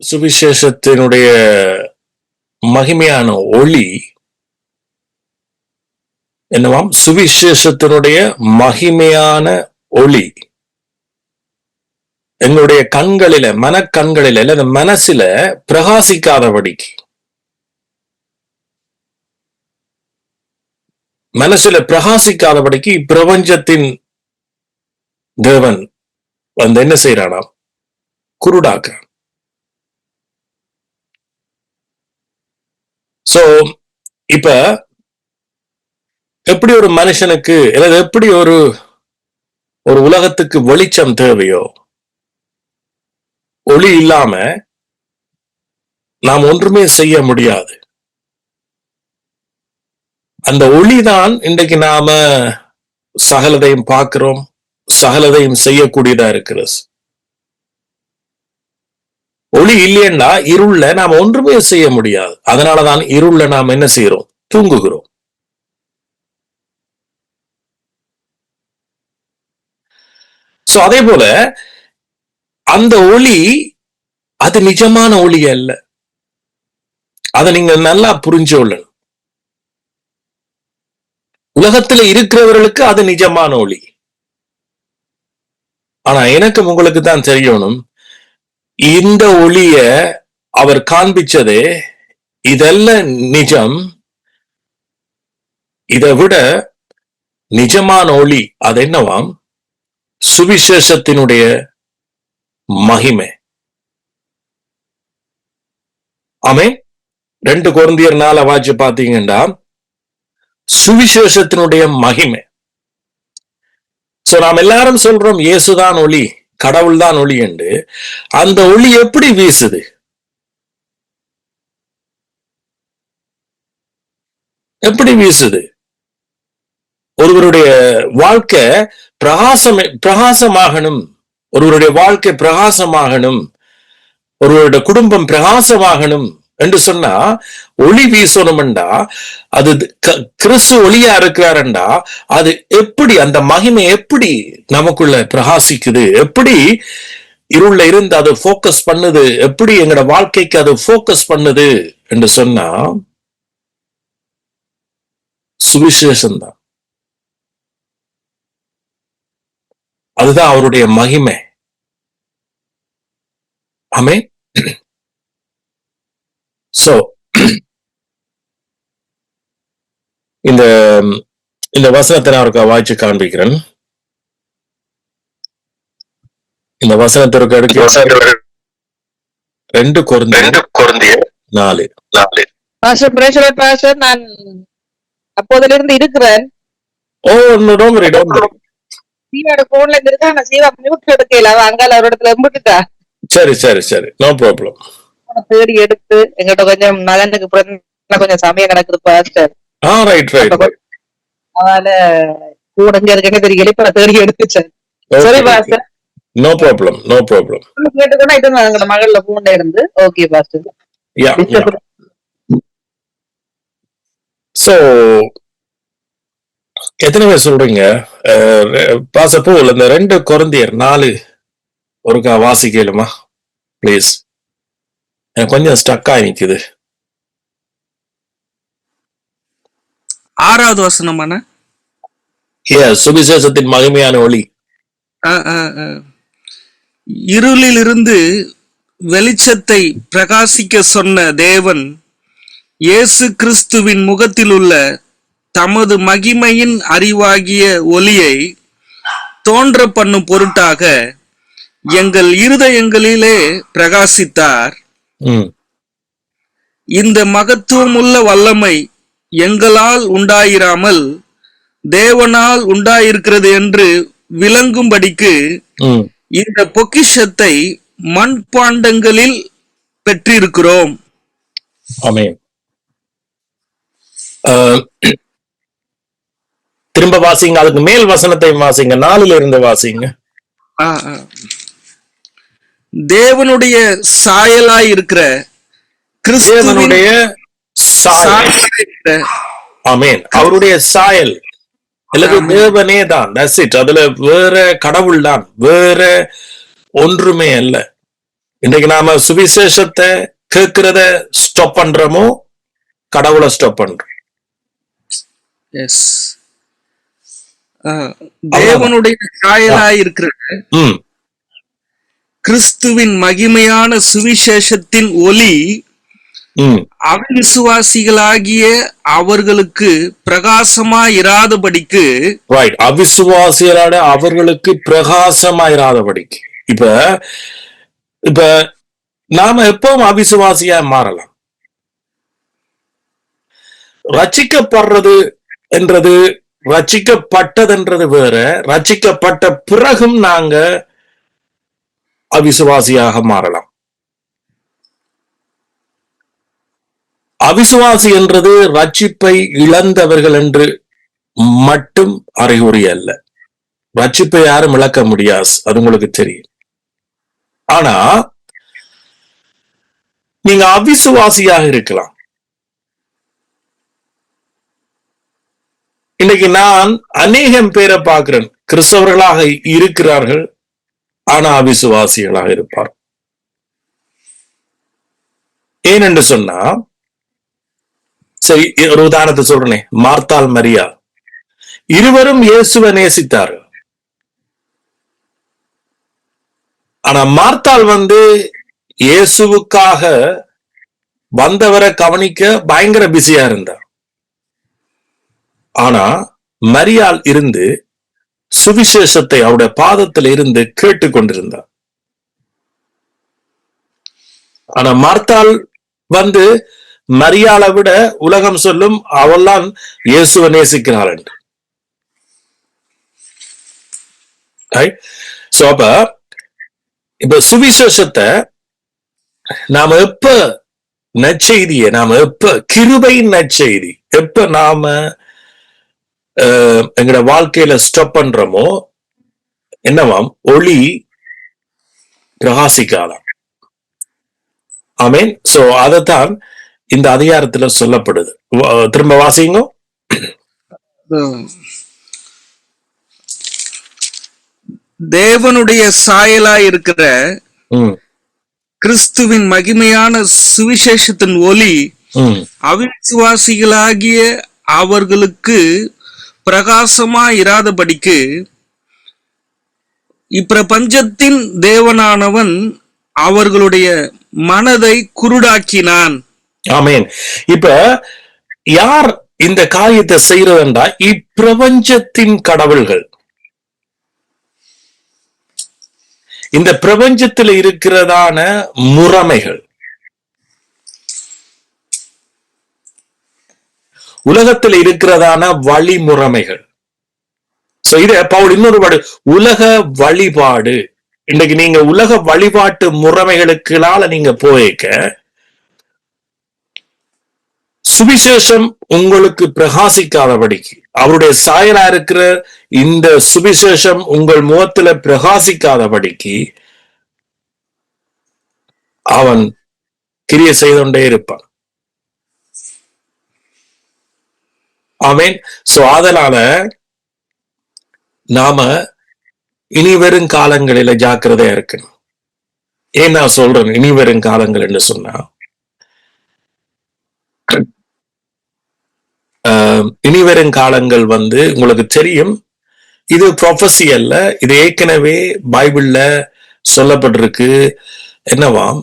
சுவிசேஷத்தினுடைய மகிமையான ஒளி என்னவாம்? சுவிசேஷத்தினுடைய மகிமையான ஒளி எங்களுடைய கண்களில, மனக்கண்களில, இல்ல இந்த மனசுல பிரகாசிக்காதபடிக்கு, மனசுல பிரகாசிக்காதபடிக்கு பிரபஞ்சத்தின் தேவன் வந்து என்ன செய்யறானா? குருடாக்க. சோ இப்ப எப்படி ஒரு மனுஷனுக்கு, அல்லது எப்படி ஒரு உலகத்துக்கு வெளிச்சம் தேவையோ, ஒளி இல்லாம நாம் ஒன்றுமே செய்ய முடியாது. அந்த ஒளிதான் இன்றைக்கு நாம சகலதையும் பார்க்கிறோம், சகலதையும் செய்யக்கூடியதா இருக்கிறது. ஒளி இல்லைன்னா இருள்ல நாம ஒன்றுமே செய்ய முடியாது. அதனாலதான் இருள்ல நாம் என்ன செய்யறோம்? தூங்குகிறோம். சோ அதே போல அந்த ஒளி அது நிஜமான ஒளி அல்ல. அதை நீங்க நல்லா புரிஞ்சு. உலகத்துல இருக்கிறவர்களுக்கு அது நிஜமான ஒளி. ஆனா எனக்கு உங்களுக்கு தான் தெரியணும், இந்த ஒளிய அவர் காண்பிச்சதே இதெல்லாம் நிஜம். இதை விட நிஜமான ஒளி அது என்னவாம்? சுவிசேஷத்தினுடைய மகிமை. ஆமே 2 கொரிந்தியர் 4 வாட்சி பாத்தீங்கன்னா சுவிசேஷத்தினுடைய மகிமை. சோ நாம் எல்லாரும் சொல்றோம் இயேசுதான் ஒளி, கடவுள் தான் ஒளி என்று. அந்த ஒளி எப்படி வீசுது? எப்படி வீசுது? ஒருவருடைய வாழ்க்கை பிரகாசமாகணும், ஒருவருடைய வாழ்க்கை பிரகாசமாகணும், ஒருவருடைய குடும்பம் பிரகாசமாகணும் என்று சொன்னா ஒளி வீசணும்டா, அது கிறிஸ்து ஒளியா இருக்கிறாருண்டா, அது எப்படி, அந்த மகிமை எப்படி நமக்குள்ள பிரகாசிக்குது, எப்படி இருள்ல இருந்து அது போக்கஸ் பண்ணுது, எப்படி எங்களோட வாழ்க்கைக்கு அது போக்கஸ் பண்ணுது என்று சொன்னா சுவிசேஷம் தான். அதுதான் அவருடைய மகிமை. ஆமே. சோ இந்த வசனத்தை நான் அவருக்கு வாய்ச்சி காண்பிக்கிறேன். இந்த வசனத்திற்கு அடுத்து 2 கொரிந்தியர் 4. நான் அப்போதிலிருந்து இருக்கிறேன். சீவாட போன்ல இருக்கா, நான் சீவா மியூட் எடுக்கல, அங்கால ஒரு இடத்துல இருந்துட்டா. சரி சரி சரி, நோ ப்ராப்ளம். தேடி எடுத்து எங்கிட்ட கொஞ்சம் மகனுக்கு கொஞ்சம் சமயம் கணக்கு பாஸ்டர். Right right. அதனால கூட இருக்கேன்னு தெரியல, இப்ப தேடி எடுத்துச்சேன். சரி pastor, no problem no problem. கேட்டுக்கோனா இது எங்களோட மகள்ல போன்ல இருந்து. Okay pastor. சோ எத்தனை பேர் சொல்றீங்க பாசப்போல் இந்த 2 கொரிந்தியர் 4 ஒருக்கா வாசிக்கலுமா பிளீஸ்? எனக்கு கொஞ்சம் ஸ்டக் ஆகி நிக்குது. 6வது வசனமான சுவிசேஷத்தின் மகிமையான ஒளி. இருளில் இருந்து வெளிச்சத்தை பிரகாசிக்க சொன்ன தேவன் இயேசு கிறிஸ்துவின் முகத்தில் உள்ள தமது மகிமையின் அறிவாகிய ஒளியை தோன்ற பண்ணும் பொருட்டாக எங்கள் இருதயங்களிலே பிரகாசித்தார். இந்த மகத்துவமுள்ள வல்லமை எங்களால் உண்டாயிராமல் தேவனால் உண்டாயிருக்கிறது என்று விளங்கும்படிக்கு இந்த பொக்கிஷத்தை மண்பாண்டங்களில் பெற்றிருக்கிறோம். ஆமென். திரும்ப வாசிங்க, அதுக்கு மேல் வசனத்தை வாசிங்க, 4ல இருந்து வாசிங்க. தேவனுடைய சாயலாய் இருக்கிற கிறிஸ்துவினுடைய ஆமென், அவருடைய சாயல் அல்லது தேவனே தான். That's it. அதுல வேற கடவுள் தான், வேற ஒன்றுமே அல்ல. இன்னைக்கு நாம சுவிசேஷத்தை கேட்கிறத ஸ்டாப் பண்றோமோ, கடவுளை ஸ்டாப் பண்றோம். எஸ், தேவனுடைய சாயலாய் இருக்கிற கிறிஸ்துவின் மகிமையான சுவிசேஷத்தின் ஒளி அவிசுவாசிகளாகிய அவர்களுக்கு பிரகாசமாயிராதபடிக்கு, அவிசுவாசிகளான அவர்களுக்கு பிரகாசமாயிராதபடிக்கு. இப்ப நாம எப்பவும் அவிசுவாசியா மாறலாம். ரட்சிக்கப்படுறது என்றது, ரட்சிக்கப்பட்டதுன்றது வேற. ரட்சிக்கப்பட்ட பிறகும் நாங்க அவிசுவாசியாக மாறலாம். அவிசுவாசி என்றது ரட்சிப்பை இழந்தவர்கள் என்று மட்டும் அறிகுறி அல்ல. ரட்சிப்பை யாரும் இழக்க முடியாது, அது உங்களுக்கு தெரியும். ஆனா நீங்க அவிசுவாசியாக இருக்கலாம். இன்னைக்கு நான் அநேகம் பேரை பார்க்கிறேன், கிறிஸ்தவர்களாக இருக்கிறார்கள், ஆனா அவிசுவாசிகளாக இருப்பார். ஏனென்று சொன்னா, சரி, ஒரு உதாரணத்தை சொல்றேனே, மார்த்தாள் மரியா இருவரும் இயேசுவை நேசித்தார்கள். ஆனா மார்த்தாள் இயேசுவுக்காக வந்தவரை கவனிக்க பயங்கர பிஸியா இருந்தார். ஆனா மரியாள் இருந்து சுவிசேஷத்தை அவருடைய பாதத்தில் இருந்து கேட்டு கொண்டிருந்தார். ஆனா மார்த்தாள் மரியாளை விட உலகம் சொல்லும் அவள்தான் இயேசுவை நேசிக்கிறாள் என்று. இப்ப சுவிசேஷத்தை நாம எப்ப நற்செய்தியை, நாம எப்ப கிருபையின் நற்செய்தி எப்ப நாம எங்கட வாழ்க்கையில ஸ்டாப் பண்றோமோ, என்னவாம், ஒளி பிரகாசிக்காதாம். ஆமீன். சோ அதத்தான் இந்த அதிகாரத்துல சொல்லப்படுது. திரும்ப வாசிங்க. தேவனுடைய சாயலாய் இருக்கிற கிறிஸ்துவின் மகிமையான சுவிசேஷத்தின் ஒளி அவிசுவாசிகளாகிய அவர்களுக்கு பிரகாசமாயிராதபடிக்கு இப்பிரபஞ்சத்தின் தேவனானவன் அவர்களுடைய மனதை குருடாக்கினான். ஆமேன். இப்ப யார் இந்த காரியத்தை செய்யறதுண்டா? இப்பிரபஞ்சத்தின் கடவுள்கள். இந்த பிரபஞ்சத்தில் இருக்கிறதான முறைமைகள், உலகத்தில் இருக்கிறதான வழிமுறைமைகள். இத பவுல் இன்னொரு உலக வழிபாடு. இன்னைக்கு நீங்க உலக வழிபாட்டு முறைமைகளுக்குனால நீங்க போய்க்க, சுவிசேஷம் உங்களுக்கு பிரகாசிக்காதபடிக்கு, அவருடைய சாயலா இருக்கிற இந்த சுவிசேஷம் உங்கள் முகத்துல பிரகாசிக்காதபடிக்கு அவன் கிரியை செய்து கொண்டே இருப்பான். ஆமேன். சோ அதனால நாம இனி வரும் காலங்களில ஜாக்கிரதையா இருக்கணும். ஏன் நான் சொல்றேன் இனி வரும் காலங்கள் என்று சொன்னா, இனி வரும் காலங்கள் உங்களுக்கு தெரியும், இது ப்ரொஃபஸி அல்ல, இது ஏற்கனவே பைபிள்ல சொல்லப்பட்டிருக்கு. என்னவாம்,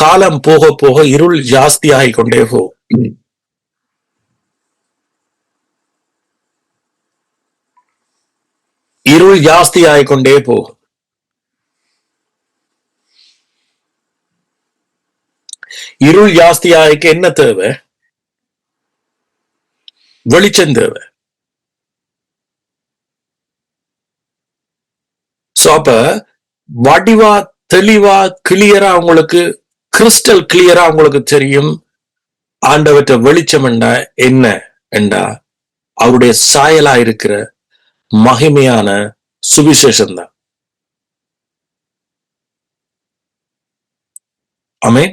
காலம் போக போக இருள் ஜாஸ்தி ஆகிக் கொண்டே போகும். இருள் ஜாஸ்தி ஆகிக்கொண்டே போகும். இருள் ஜாஸ்தி ஆகிக்க என்ன தேவை? வெளிச்சம் தேவை. அப்ப வடிவா, தெளிவா, கிளியரா, உங்களுக்கு கிறிஸ்டல் கிளியரா உங்களுக்கு தெரியும் ஆண்டவற்ற வெளிச்சம் என்ன என்றா அவருடைய சாயலா இருக்கிற மகிமையான சுவிசேஷம் தான். ஆமென்.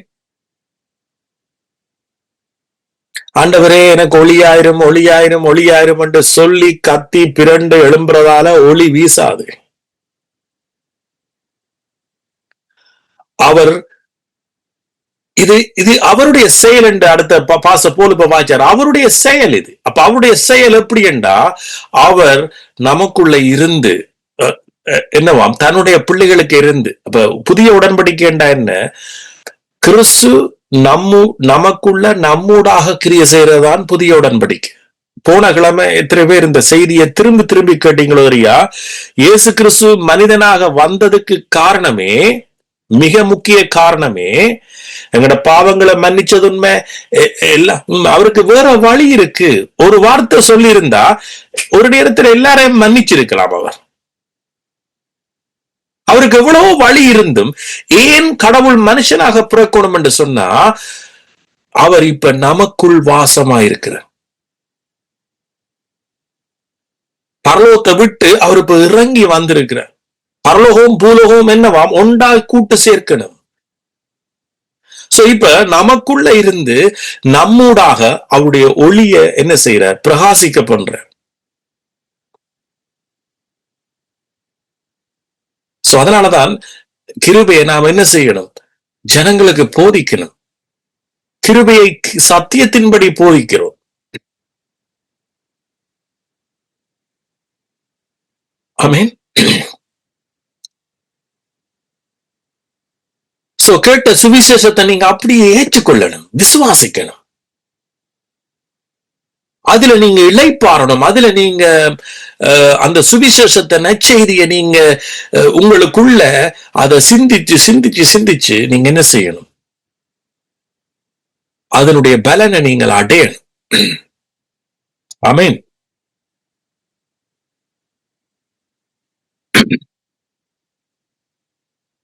ஆண்டவரே எனக்கு ஒளியாயிரும் ஒளியாயிரும் ஒளியாயிரும் என்று சொல்லி கத்தி பிறண்டு எழும்புறதால ஒளி வீசாது. அவர் இது அவருடைய செயல் என்று அடுத்த பாச போல் இப்ப வாச்சார். அவருடைய செயல் இது. அப்ப அவருடைய செயல் எப்படி என்றா, அவர் நமக்குள்ள இருந்து என்னவாம் தன்னுடைய பிள்ளைகளுக்கு இருந்து. அப்ப புதிய உடன்படிக்கை என்றா என்ன? கிறிஸ்து நமக்குள்ள நம்மூடாக கிரிய செய்யறதுதான் புதிய உடன்படிக்கை. போன கிழமை எத்தனை பேர் இந்த செய்தியை திரும்பி திரும்பி கேட்டீங்களோ தெரியா? இயேசு கிறிஸ்து மனிதனாக வந்ததுக்கு காரணமே, மிக முக்கிய காரணமே, எங்கட பாவங்களை மன்னிச்சது உண்மை, எல்லாம் அவருக்கு வேற வழி இருக்கு. ஒரு வார்த்தை சொல்லி இருந்தா ஒரு நேரத்துல எல்லாரையும் மன்னிச்சிருக்கலாம். அவருக்கு எவ்வளவு வழி இருந்தும் ஏன் கடவுள் மனுஷனாக பிறக்கணும் என்று சொன்னா, அவர் இப்ப நமக்குள் வாசமாயிருக்கிறார். பரலோகத்தை விட்டு அவர் இப்ப இறங்கி வந்திருக்கிறார். பரலோகம் பூலோகம் என்னவாம் ஒன்றாய் கூட்டு சேர்க்கணும். சோ இப்ப நமக்குள்ள இருந்து நம்மூடாக அவருடைய ஒளிய என்ன செய்யறார்? பிரகாசிக்க பண்றார். சோ அதனாலதான் கிருபையை நாம் என்ன செய்யணும்? ஜனங்களுக்கு போதிக்கணும். கிருபையை சத்தியத்தின்படி போதிக்கிறோம். ஆமென். சோ கேட்ட சுவிசேஷத்தை நீங்க அப்படியே ஏற்றுக்கொள்ளணும், விசுவாசிக்கணும். அதுல நீங்க இளைப்பாறணும். அதுல நீங்க அந்த சுவிசேஷத்தை நற்செய்தியை நீங்க உங்களுக்குள்ள அதை சிந்திச்சு சிந்திச்சு சிந்திச்சு நீங்க என்ன செய்யணும்? அதனுடைய பலனை நீங்கள் அடையணும். ஆமென்.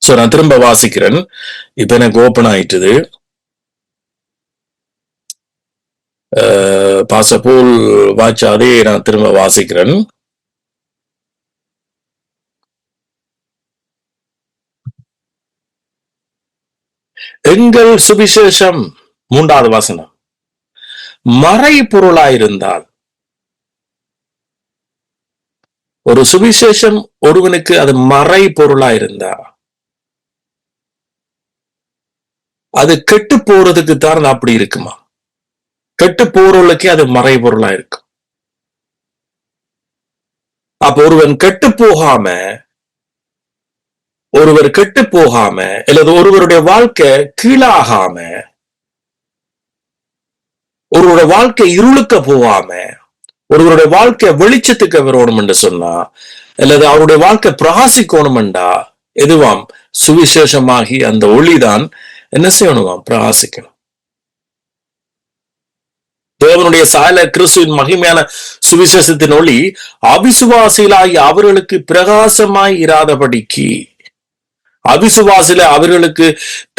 சோ நான் திரும்ப வாசிக்கிறேன். இப்ப எனக்கு ஓபன் ஆயிட்டுது. பாசபோல் வாச்சாதே நான் திரும்ப வாசிக்கிறேன். எங்கள் சுவிசேஷம் 3வது வசனம் மறை பொருளாயிருந்தால், ஒரு சுவிசேஷம் ஒருவனுக்கு அது மறை பொருளாயிருந்தா அது கெட்டு போறதுக்கு தான் அப்படி இருக்குமா? கெட்டு போறவர்களுக்கே அது மறை பொருளா இருக்கும். அப்ப ஒருவர் கெட்டு போகாம அல்லது ஒருவருடைய வாழ்க்கை கீழாகாம, ஒருவருடைய வாழ்க்கை இருளுக்க போகாம, ஒருவருடைய வாழ்க்கை வெளிச்சத்துக்கு வரணும் என்று சொன்னா, அல்லது அவருடைய வாழ்க்கை பிரகாசிக்கணும் என்றா எதுவாம்? சுவிசேஷமாகி அந்த ஒளிதான் என்ன செய்யணுமாம்? பிரகாசிக்கணும். தேவனுடைய சாயல கிறிஸ்துவின் மகிமையான சுவிசேஷத்தின் ஒளி அவிசுவாசிகளாகி அவர்களுக்கு பிரகாசமாய் இராதபடிக்கு, அவிசுவாசில அவர்களுக்கு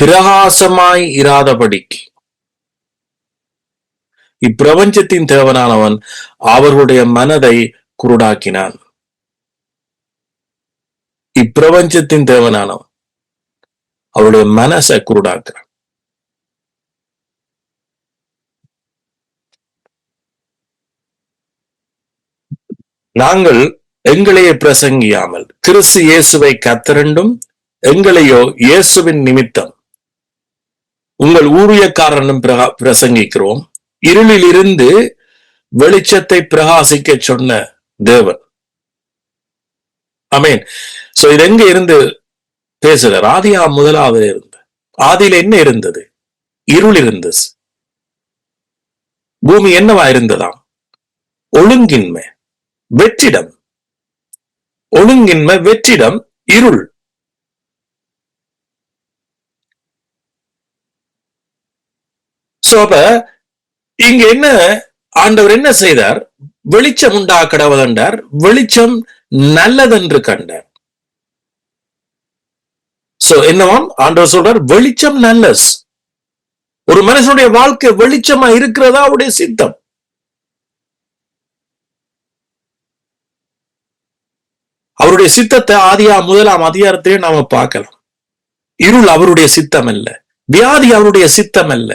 பிரகாசமாய் இராதபடிக்கு இப்பிரபஞ்சத்தின் தேவனானவன் அவர்களுடைய மனதை குருடாக்கினான். இப்பிரபஞ்சத்தின் தேவனானவன் அவருடைய மனசை குருடாக்குறான். நாங்கள் எங்களையே பிரசங்கியாமல் கிறிஸ்து இயேசுவை கர்த்தரென்றும் எங்களையோ இயேசுவின் நிமித்தம் உங்கள் ஊழியக்காரனும் பிரசங்கிக்கிறோம். இருளில் இருந்து வெளிச்சத்தை பிரகாசிக்க சொன்ன தேவன். ஆமென். சோ இது எங்க இருந்து பேசுறார்? ஆதியாம் 1வது இருந்து. ஆதியில என்ன இருந்தது? இருள் இருந்தது. பூமி என்னவா இருந்ததாம்? ஒழுங்கின்மை, வெற்றிடம். ஒழுங்கின்மை, வெற்றிடம், இருள். சோ அப்ப இங்க என்ன ஆண்டவர் என்ன செய்தார்? வெளிச்சம் உண்டா கடவுள் என்றார். வெளிச்சம் நல்லதென்று கண்டார். சோ என்னவாம்? ஆண்டவர் சொல்றார் வெளிச்சம் நல்லஸ். ஒரு மனுஷனுடைய வாழ்க்கை வெளிச்சமா இருக்கிறதா அவருடைய சித்தம். அவருடைய சித்தத்தை ஆதியாம் 1ஆம் அதிகாரத்திலே நாம பார்க்கலாம். இருள் அவருடைய சித்தம் அல்ல. வியாதி அவருடைய சித்தம் அல்ல.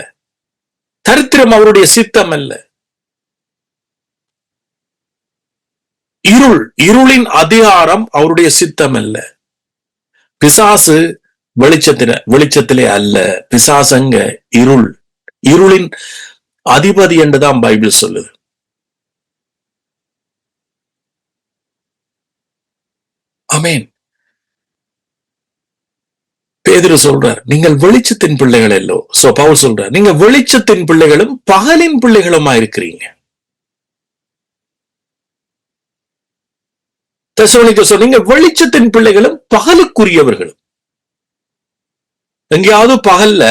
தரித்திரம் அவருடைய சித்தம் அல்ல. இருளின் அதிகாரம் அவருடைய சித்தம் அல்ல. பிசாசு, வெளிச்சத்திலே அல்ல. பிசாசங்க இருளின் அதிபதி என்றுதான் பைபிள் சொல்லுது. ஆமென். பேதுரு சொல்றார், நீங்கள் வெளிச்சத்தின் பிள்ளைகள் அல்லோ. பவுல் சொல்றார், நீங்க வெளிச்சத்தின் பிள்ளைகளும் பகலின் பிள்ளைகளுமா இருக்கிறீங்க. தெசலோனிக்கேயர் சொல்ற, நீங்க வெளிச்சத்தின் பிள்ளைகளும் பகலுக்குரியவர்களும். எங்கேயாவது பகல்ல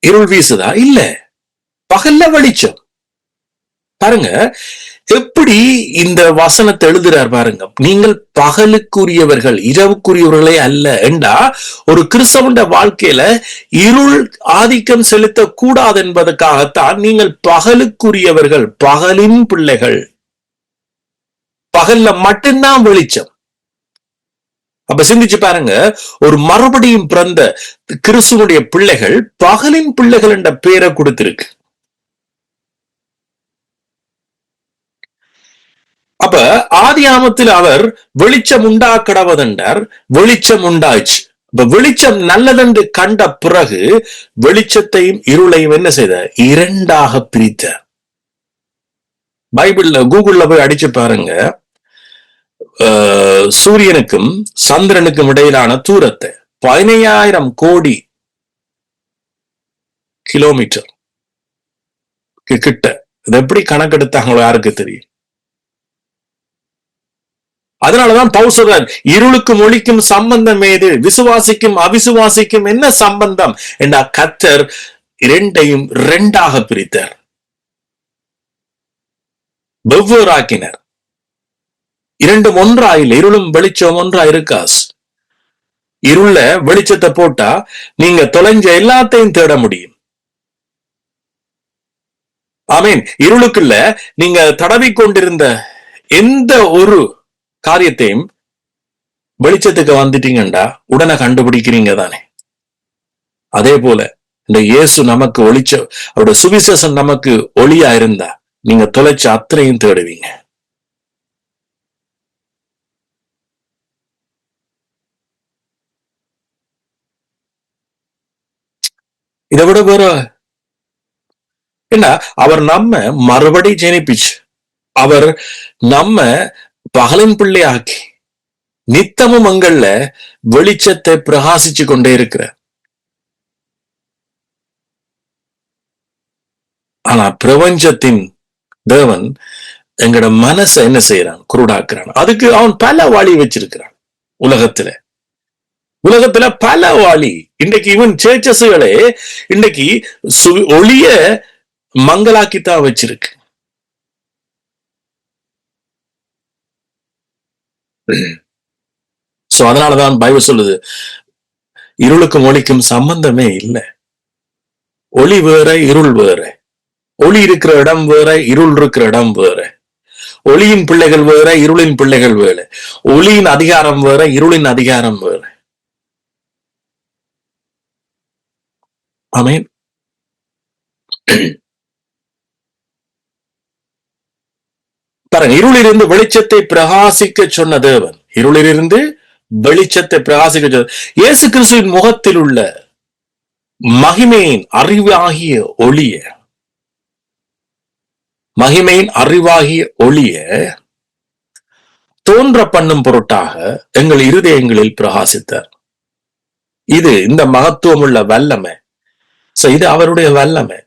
இருள் வீசுதா? இல்ல, பகல்ல வெளிச்சம். பாருங்க எப்படி இந்த வசனத்தை எழுதுறார் பாருங்க. நீங்கள் பகலுக்குரியவர்கள், இரவுக்குரியவர்களே அல்ல என்றா, ஒரு கிறிஸ்தவனுடைய வாழ்க்கையில இருள் ஆதிக்கம் செலுத்த கூடாது என்பதற்காகத்தான் நீங்கள் பகலுக்குரியவர்கள், பகலின் பிள்ளைகள். பகல்ல மட்டும்தான் வெளிச்சம். அப்ப சிந்திச்சு பாருங்க, ஒரு மறுபடியும் பிறந்த கிறிஸ்துவனுடைய பிள்ளைகள் பகலின் பிள்ளைகள் என்ற பெயரை கொடுத்திருக்கு. அப்ப ஆதியாமத்தில் அவர் வெளிச்சம் உண்டாக்கடவதென்றார், வெளிச்சம் உண்டாச்சு. இப்ப வெளிச்சம் நல்லதென்று கண்ட பிறகு வெளிச்சத்தையும் இருளையும் என்ன செய்தார்? இரண்டாக பிரித்தார். பைபிள்ல கூகுள்ல போய் அடிச்சு பாருங்க, சூரியனுக்கும் சந்திரனுக்கும் இடையிலான தூரத்தை 15,000 கோடி கிலோமீட்டர் கிட்ட. இது எப்படி கணக்கெடுத்தாங்களோ யாருக்கு தெரியும். அதனாலதான் பவுல் சொல்றார், இருளுக்கும் ஒளிக்கும் சம்பந்தம் ஏது? விசுவாசிக்கும் அவிசுவாசிக்கும் என்ன சம்பந்தம் என்ற கர்த்தர் இரண்டையும் இரண்டாக பிரித்தார், வெவ்வேறாக்கினர். இரண்டும் ஒன்றாயில், இருளும் வெளிச்சம் ஒன்றா இருக்காஸ். இருள வெளிச்சத்தை போட்டா நீங்க தொலைஞ்ச எல்லாத்தையும் தேட முடியும். ஆமீன். இருளுக்குள்ள நீங்க தடவி கொண்டிருந்த எந்த ஒரு காரியத்தையும் வெளிச்சத்துக்கு வந்துட்டீங்கண்டா உடனே கண்டுபிடிக்கிறீங்க தானே. அதே போல இந்த இயேசு நமக்கு ஒளிச்சம், அவருடைய சுவிசேஷம் நமக்கு ஒளியா இருந்தா நீங்க தொலைச்ச அத்தனையும் தேடுவீங்க. இதை விட வேற என்ன? அவர் நம்ம மறுபடி ஜெனிப்பிச்சு, அவர் நம்ம பகலின் பிள்ளையாக்கி நித்தமும் அங்கள்ல வெளிச்சத்தை பிரகாசிச்சு கொண்டே இருக்கிற. ஆனா பிரபஞ்சத்தின் தேவன் எங்கட மனசை என்ன செய்யறான்? குருடாக்குறான். அதுக்கு அவன் பல வழி வச்சிருக்கிறான். உலகத்துல பல வழி. இன்றைக்கு இவன் சேர்ச்சஸுகளே இன்றைக்கு ஒளிய மங்களாக்கித்தான் வச்சிருக்கு. அதனாலதான் பைபிள் சொல்லுது, இருளுக்கும் ஒளிக்கும் சம்பந்தமே இல்லை. ஒளி வேற, இருள் வேற. ஒளி இருக்கிற இடம் வேற, இருள் இருக்கிற இடம் வேற. ஒளியின் பிள்ளைகள் வேற, இருளின் பிள்ளைகள் வேற. ஒளியின் அதிகாரம் வேற, இருளின் அதிகாரம் வேற. ஆமென். பாருங்க, இருளிலிருந்து வெளிச்சத்தை பிரகாசிக்க சொன்ன தேவன், இருளிலிருந்து வெளிச்சத்தை பிரகாசிக்க சொன்ன இயேசு கிறிஸ்துவின் முகத்தில் உள்ள மகிமையின் அறிவாகிய ஒளிய, மகிமையின் அறிவாகிய ஒளிய தோன்ற பண்ணும் பொருட்டாக எங்கள் இருதயங்களில் பிரகாசித்தார். இது இந்த மகத்துவம் உள்ள வல்லமை. இது அவருடைய வல்லமை.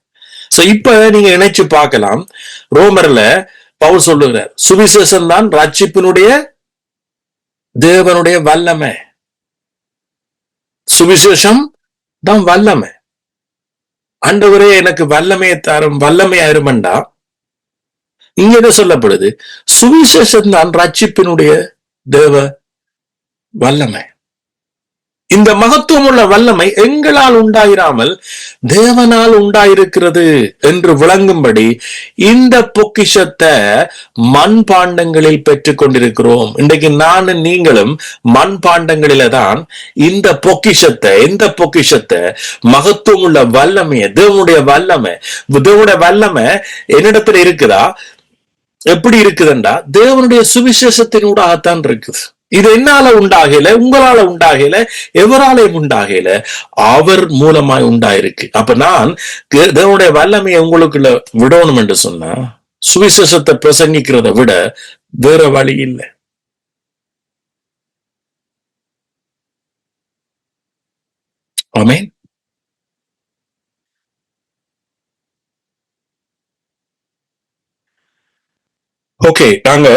இப்ப நீங்க இணைச்சு பார்க்கலாம், ரோமர்ல பவுல் சொல்லுகிறார், சுவிசேஷம் தான் ரட்சிப்பினுடைய தேவனுடைய வல்லமை. சுவிசேஷம் தான் வல்லமை. ஆண்டவரே எனக்கு வல்லமையை தாரும், வல்லமையாயிருமண்டா. இங்க என்ன சொல்லப்படுது? சுவிசேஷம் தான் ரட்சிப்பினுடைய தேவ வல்லமை. இந்த மகத்துவம் உள்ள வல்லமை எங்களால் உண்டாயிராமல் தேவனால் உண்டாயிருக்கிறது என்று விளங்கும்படி இந்த பொக்கிஷத்தை மண்பாண்டங்களில் பெற்றுக் கொண்டிருக்கிறோம். இன்றைக்கு நானும் நீங்களும் மண்பாண்டங்களில தான் இந்த பொக்கிஷத்தை மகத்துவம் உள்ள வல்லமைய, தேவனுடைய வல்லமை என்னிடத்துல இருக்குதா? எப்படி இருக்குதுண்டா? தேவனுடைய சுவிசேஷத்தினூடாகத்தான் இருக்குது. இது என்னால உண்டாகல, உங்களால உண்டாகல, எவராலையும் உண்டாகல, அவர் மூலமாய் உண்டாயிருக்கு. அப்ப நான் தேவனுடைய வல்லமையை உங்களுக்குள்ள விடணும் என்று சொன்னா, சுவிசேஷத்தை பிரசங்கிக்கிறத விட வேற வழி இல்லை. ஆமென். ஓகே, நாங்க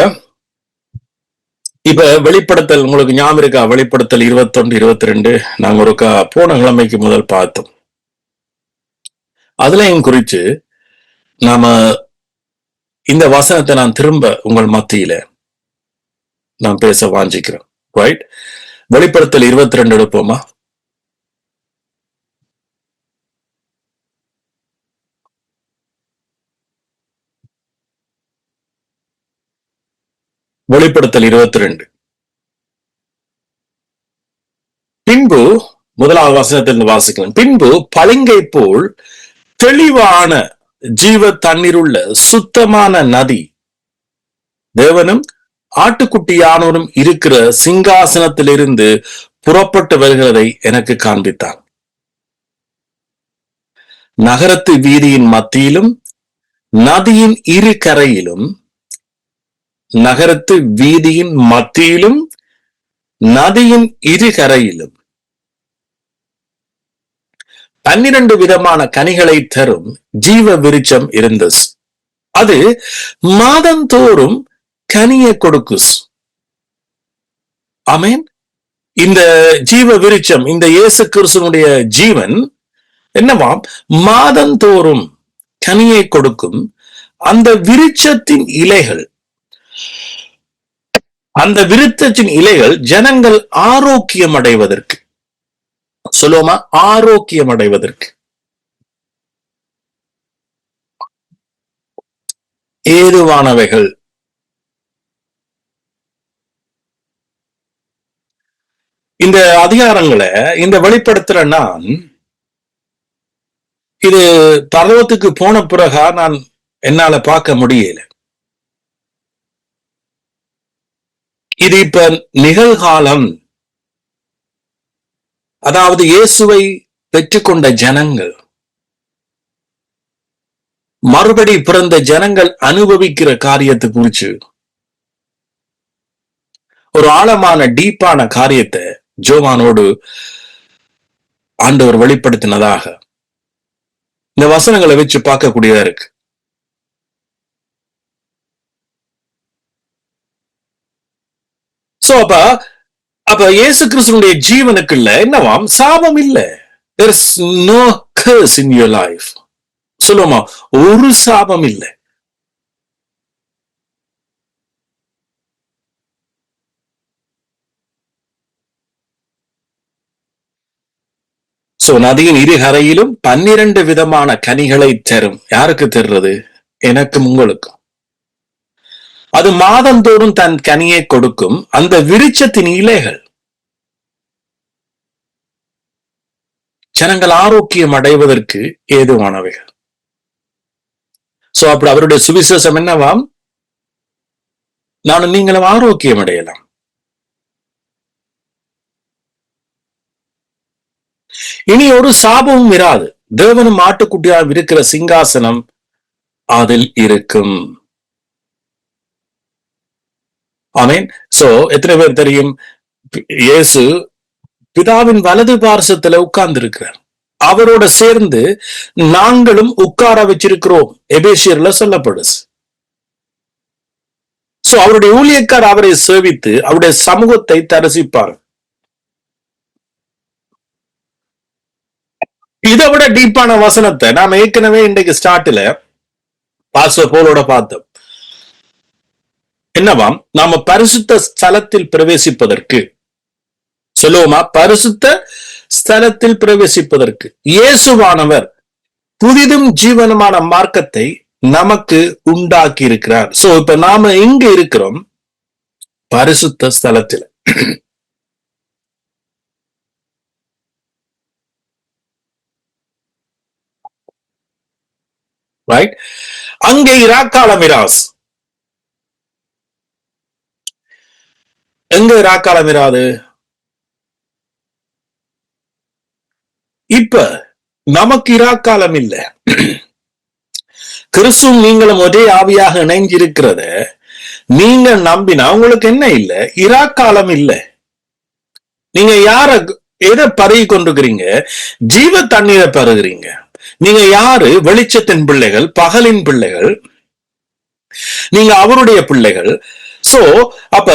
இப்ப வெளிப்படுத்தல் உங்களுக்கு ஞாபகம் இருக்கா? வெளிப்படுத்தல் 21, 22 நாங்க ஒரு போன கிழமைக்கு முதல் பார்த்தோம். அதுலயும் குறித்து நாம இந்த வசனத்தை நான் திரும்ப உங்கள் மத்தியில நான் பேச வாஞ்சிக்கிறேன். ரைட்? வெளிப்படுத்தல் 22 எடுப்போமா? வெளிப்படுத்தல் 22. பின்பு முதலாவது வசனத்திலிருந்து வாசிக்கலாம். பின்பு பளிங்கை போல் தெளிவான ஜீவ தண்ணீருள்ள சுத்தமான நதி தேவனும் ஆட்டுக்குட்டியானவரும் இருக்கிற சிங்காசனத்திலிருந்து புறப்பட்டு வருகிறதை எனக்கு காண்பித்தார். நகரத்து வீதியின் மத்தியிலும் நதியின் இரு கரையிலும், நகரத்து வீதியின் மத்தியிலும் நதியின் இரு கரையிலும் 12 விதமான கனிகளை தரும் ஜீவ விருட்சம் இருந்தது. அது மாதந்தோறும் கனியை கொடுக்கு. ஆமென். இந்த ஜீவ விருட்சம், இந்த இயேசு கிறிஸ்துவினுடைய ஜீவன் என்னவாம்? மாதந்தோறும் கனியை கொடுக்கும். அந்த விருட்சத்தின் இலைகள், அந்த விருட்சத்தின் இலைகள் ஜனங்கள் ஆரோக்கியம் அடைவதற்கு, சொல்லுவோமா, ஆரோக்கியம் அடைவதற்கு ஏதுவானவைகள். இந்த அதிகாரங்களை இந்த வெளிப்படுத்துற நான் இது பர்வத்துக்கு போன பிறகா நான் என்னால பார்க்க முடியல. இது இப்ப நிகழ்காலம். அதாவது இயேசுவை பெற்றுக்கொண்ட ஜனங்கள், மறுபடி பிறந்த ஜனங்கள் அனுபவிக்கிற காரியத்தை குறிச்சு ஒரு ஆழமான டீப்பான காரியத்தை ஜோவானோடு ஆண்டவர் வெளிப்படுத்தினதாக இந்த வசனங்களை வச்சு பார்க்கக்கூடியதா இருக்கு. சோ அப்ப இயேசு கிறிஸ்துவினுடைய ஜீவனுக்குள்ள என்னவாம்? சாபம் இல்ல. There is no curse in your life. சொல்லுமா, ஒரு சாபம் இல்லை. சோ நதியின் இரு கரையிலும் 12 விதமான கனிகளை தரும். யாருக்கு தருறது? எனக்கும் உங்களுக்கும். அது மாதந்தோறும் தன் கனியை கொடுக்கும். அந்த விருட்சத்தின் இலைகள் ஜனங்கள் ஆரோக்கியம் அடைவதற்கு ஏதுவானவைகள். சோ அப்படி அவருடைய சுவிசேஷம் என்னவாம்? நானும் நீங்களும் ஆரோக்கியம் அடையலாம். இனி ஒரு சாபமும் இராது. தேவனும் ஆட்டுக்குட்டியாக இருக்கிற சிங்காசனம் அதில் இருக்கும். ஆமென். சோ எத்தனை பேர் தெரியும்? இயேசு பிதாவின் வலது பார்சத்துல உட்கார்ந்து இருக்கிறார். அவரோட சேர்ந்து நாங்களும் உட்கார வச்சிருக்கிறோம். எபேசியர்ல சொல்லப்படுது. சோ அவருடைய ஊழியக்கார் அவரை சேவித்து அவருடைய சமூகத்தை தரிசிப்பார். இதை விட டீப்பான வசனத்தை நாம ஏற்கனவே இன்றைக்கு ஸ்டார்ட்ல பாஸ்டர் போலோட பார்த்தோம். என்னவாம்? நாம பரிசுத்த ஸ்தலத்தில் பிரவேசிப்பதற்கு, சொல்லுவோமா, பரிசுத்த ஸ்தலத்தில் பிரவேசிப்பதற்கு இயேசுவானவர் புதிதும் ஜீவனமான மார்க்கத்தை நமக்கு உண்டாக்கி இருக்கிறார். சோ இப்ப நாம எங்க இருக்கிறோம்? பரிசுத்த ஸ்தலத்தில். ரைட்? அங்கே இராக்கால மிராஸ். எங்க இராக்காலம் இராது? இப்ப நமக்கு இராக்காலம் இல்ல. கிறிஸ்துவும் நீங்களும் ஒரே ஆவியாக இணைஞ்சிருக்கிறத நீங்க நம்பினா உங்களுக்கு என்ன இல்ல? இராக்காலம் இல்ல. நீங்க எதை பருகி கொண்டிருக்கிறீங்க? ஜீவ தண்ணீரை பருகிறீங்க. நீங்க யாரு? வெளிச்சத்தின் பிள்ளைகள், பகலின் பிள்ளைகள். நீங்க அவருடைய பிள்ளைகள். சோ அப்ப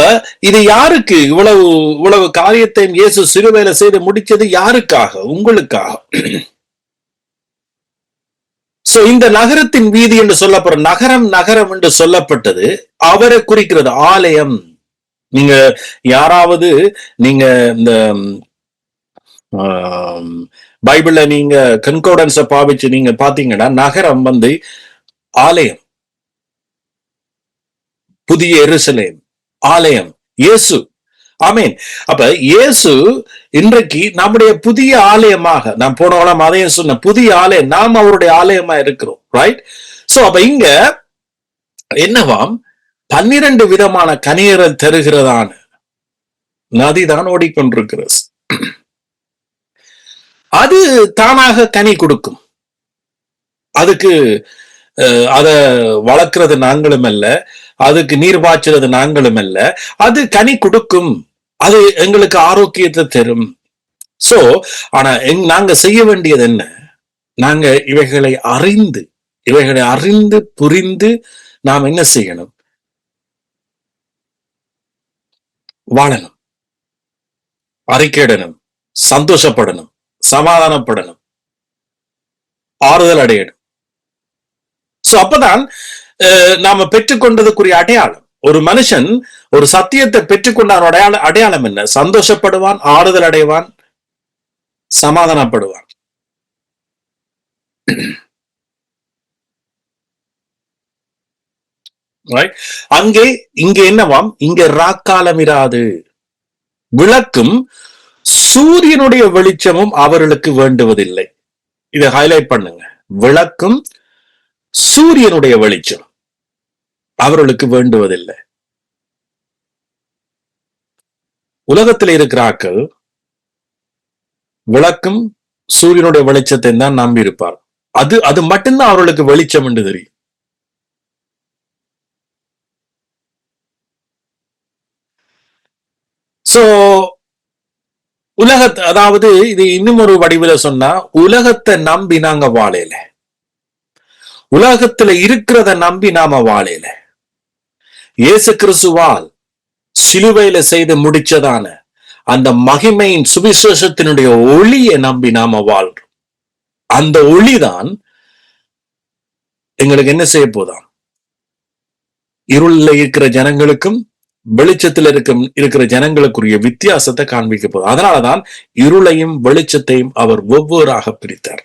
இது யாருக்கு? இவ்வளவு காரியத்தையும் இயேசு சிலுவையில செய்து முடிச்சது யாருக்காக? உங்களுக்காக. சோ இந்த நகரத்தின் வீதி என்று சொல்லப்படுற நகரம் என்று சொல்லப்பட்டது அவரை குறிக்கிறது, ஆலயம். நீங்க யாராவது நீங்க இந்த பைபிள்ல நீங்க கன்கோர்டன்ஸ பாவிச்சு நீங்க பாத்தீங்கன்னா நகரம் ஆலயம், புதிய எருசலேம் ஆலயம், இயேசு. ஆமீன். அப்ப இயேசு இன்றைக்கு நம்முடைய புதிய ஆலயமாக, நான் போன அதையும் சொன்ன புதிய ஆலயம், நாம் அவருடைய ஆலயமா இருக்கிறோம். ரைட்? சோ அப்ப இங்க என்னவாம்? 12 விதமான கனியர்கள் தருகிறதான நதிதான் ஓடிக்கொண்டிருக்கிறது. அது தானாக கனி கொடுக்கும். அதுக்கு அத வளர்க்கிறது நாங்களும் அல்ல, அதுக்கு நீர் பாய்ச்சுறது நாங்களும் அல்ல. அது கனி கொடுக்கும், அது எங்களுக்கு ஆரோக்கியத்தை தரும். சோ ஆனா நாங்க செய்ய வேண்டியது என்ன? நாங்க இவைகளை அறிந்து புரிந்து நாம் என்ன செய்யணும்? வாழணும், அறிக்கையிடணும், சந்தோஷப்படணும், சமாதானப்படணும், ஆறுதல் அடையணும். சோ அப்பதான் நாம பெற்றுக்கொண்டதுக்குரிய அடையாளம். ஒரு மனுஷன் ஒரு சத்தியத்தை பெற்றுக்கொண்ட அடையாளம் என்ன? சந்தோஷப்படுவான், ஆறுதல் அடைவான், சமாதானப்படுவான். இங்க என்னவாம்? இங்க ராக்காலம் இராது. விளக்கும் சூரியனுடைய வெளிச்சமும் அவர்களுக்கு வேண்டுவதில்லை. இதை ஹைலைட் பண்ணுங்க. விளக்கும் சூரியனுடைய வெளிச்சம் அவர்களுக்கு வேண்டுவதில்லை. உலகத்தில் இருக்கிறார்கள் விளக்கும் சூரியனுடைய வெளிச்சத்தை தான் நம்பி இருப்பார். அது மட்டும்தான் அவர்களுக்கு வெளிச்சம் என்று தெரியும். சோ அதாவது இது இன்னும் ஒரு வடிவில சொன்னா, உலகத்தை நம்பி நாங்க வாழையில, உலகத்துல இருக்கிறத நம்பி நாம வாழையில, இயேசு கிறிஸ்துவால் சிலுவையில செய்து முடிச்சதான அந்த மகிமையின் சுவிசேஷத்தினுடைய ஒளியை நம்பி நாம வாழ்றோம். அந்த ஒளிதான் எங்களுக்கு என்ன செய்ய போதாம்? இருளில் இருக்கிற ஜனங்களுக்கும் வெளிச்சத்தில் இருக்கிற ஜனங்களுக்குரிய வித்தியாசத்தை காண்பிக்க போதும். அதனாலதான் இருளையும் வெளிச்சத்தையும் அவர் ஒவ்வொருவராக பிரித்தார்.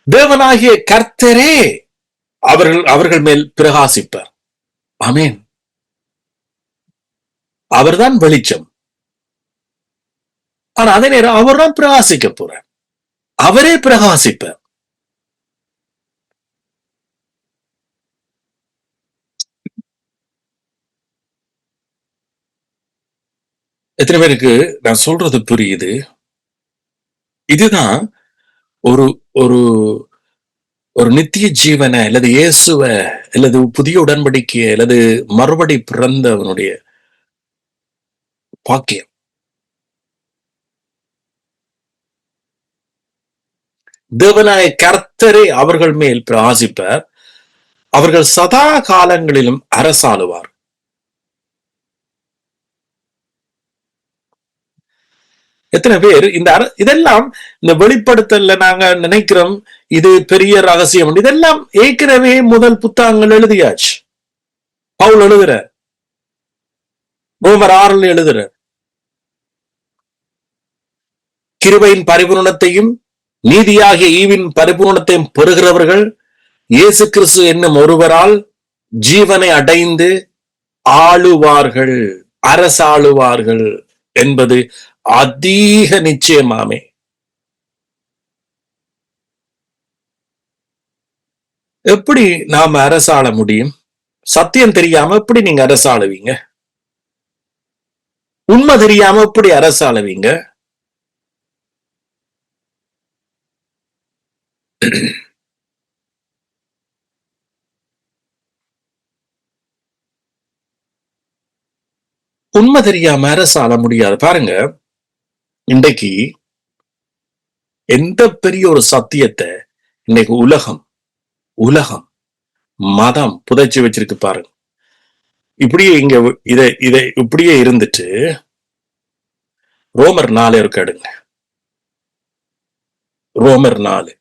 தேவனாகிய கர்த்தரே அவர்கள் மேல் பிரகாசிப்பார். ஆமென். அவர்தான் வெளிச்சம். ஆனா அதே நேரம் அவர்தான் பிரகாசிக்க போறார். அவரே பிரகாசிப்பார். எத்தனை பேருக்கு நான் சொல்றது புரியுது? இதுதான் ஒரு ஒரு ஒரு நித்திய ஜீவனை அல்லது இயேசுவ அல்லது புதிய உடன்படிக்கைய அல்லது மறுபடி பிறந்தவனுடைய பாக்கியம். தேவனாய கர்த்தரே அவர்கள் மேல் பிரகாசிப்பார். அவர்கள் சதா காலங்களிலும் அரசாளுவார். எத்தனை பேர் இதெல்லாம் இந்த வெளிப்படுத்தல நாங்க நினைக்கிறோம் இது பெரிய ரகசியம். இதெல்லாம் ஏற்கனவே முதல் புத்தகங்கள் எழுதியாச்சு. பவுல் எழுதுற, ரோமர் 6 எழுதுற, கிருபையின் பரிபூரணத்தையும் நீதியாகிய ஈவின் பரிபூரணத்தையும் பெறுகிறவர்கள் இயேசு கிறிஸ்து என்னும் ஒருவரால் ஜீவனை அடைந்து ஆளுவார்கள், அரசாளுவார்கள் என்பது அதிக நிச்சயமாமே. எப்படி நாம அரசாள முடியும்? சத்தியம் தெரியாம எப்படி நீங்க அரசாளுவீங்க? உண்மை தெரியாம எப்படி அரசாளுவீங்க? உண்மை தெரியாம அரசாள முடியாது. பாருங்க, இன்றைக்கு எந்த பெரிய ஒரு சத்தியத்தை இன்னைக்கு உலகம் மதம் புதைச்சு வச்சிருக்கு பாருங்க. இப்படியே இங்க இதை இப்படியே இருந்துட்டு ரோமர் 4 இருக்கு, எடுங்க. ரோமர் 4.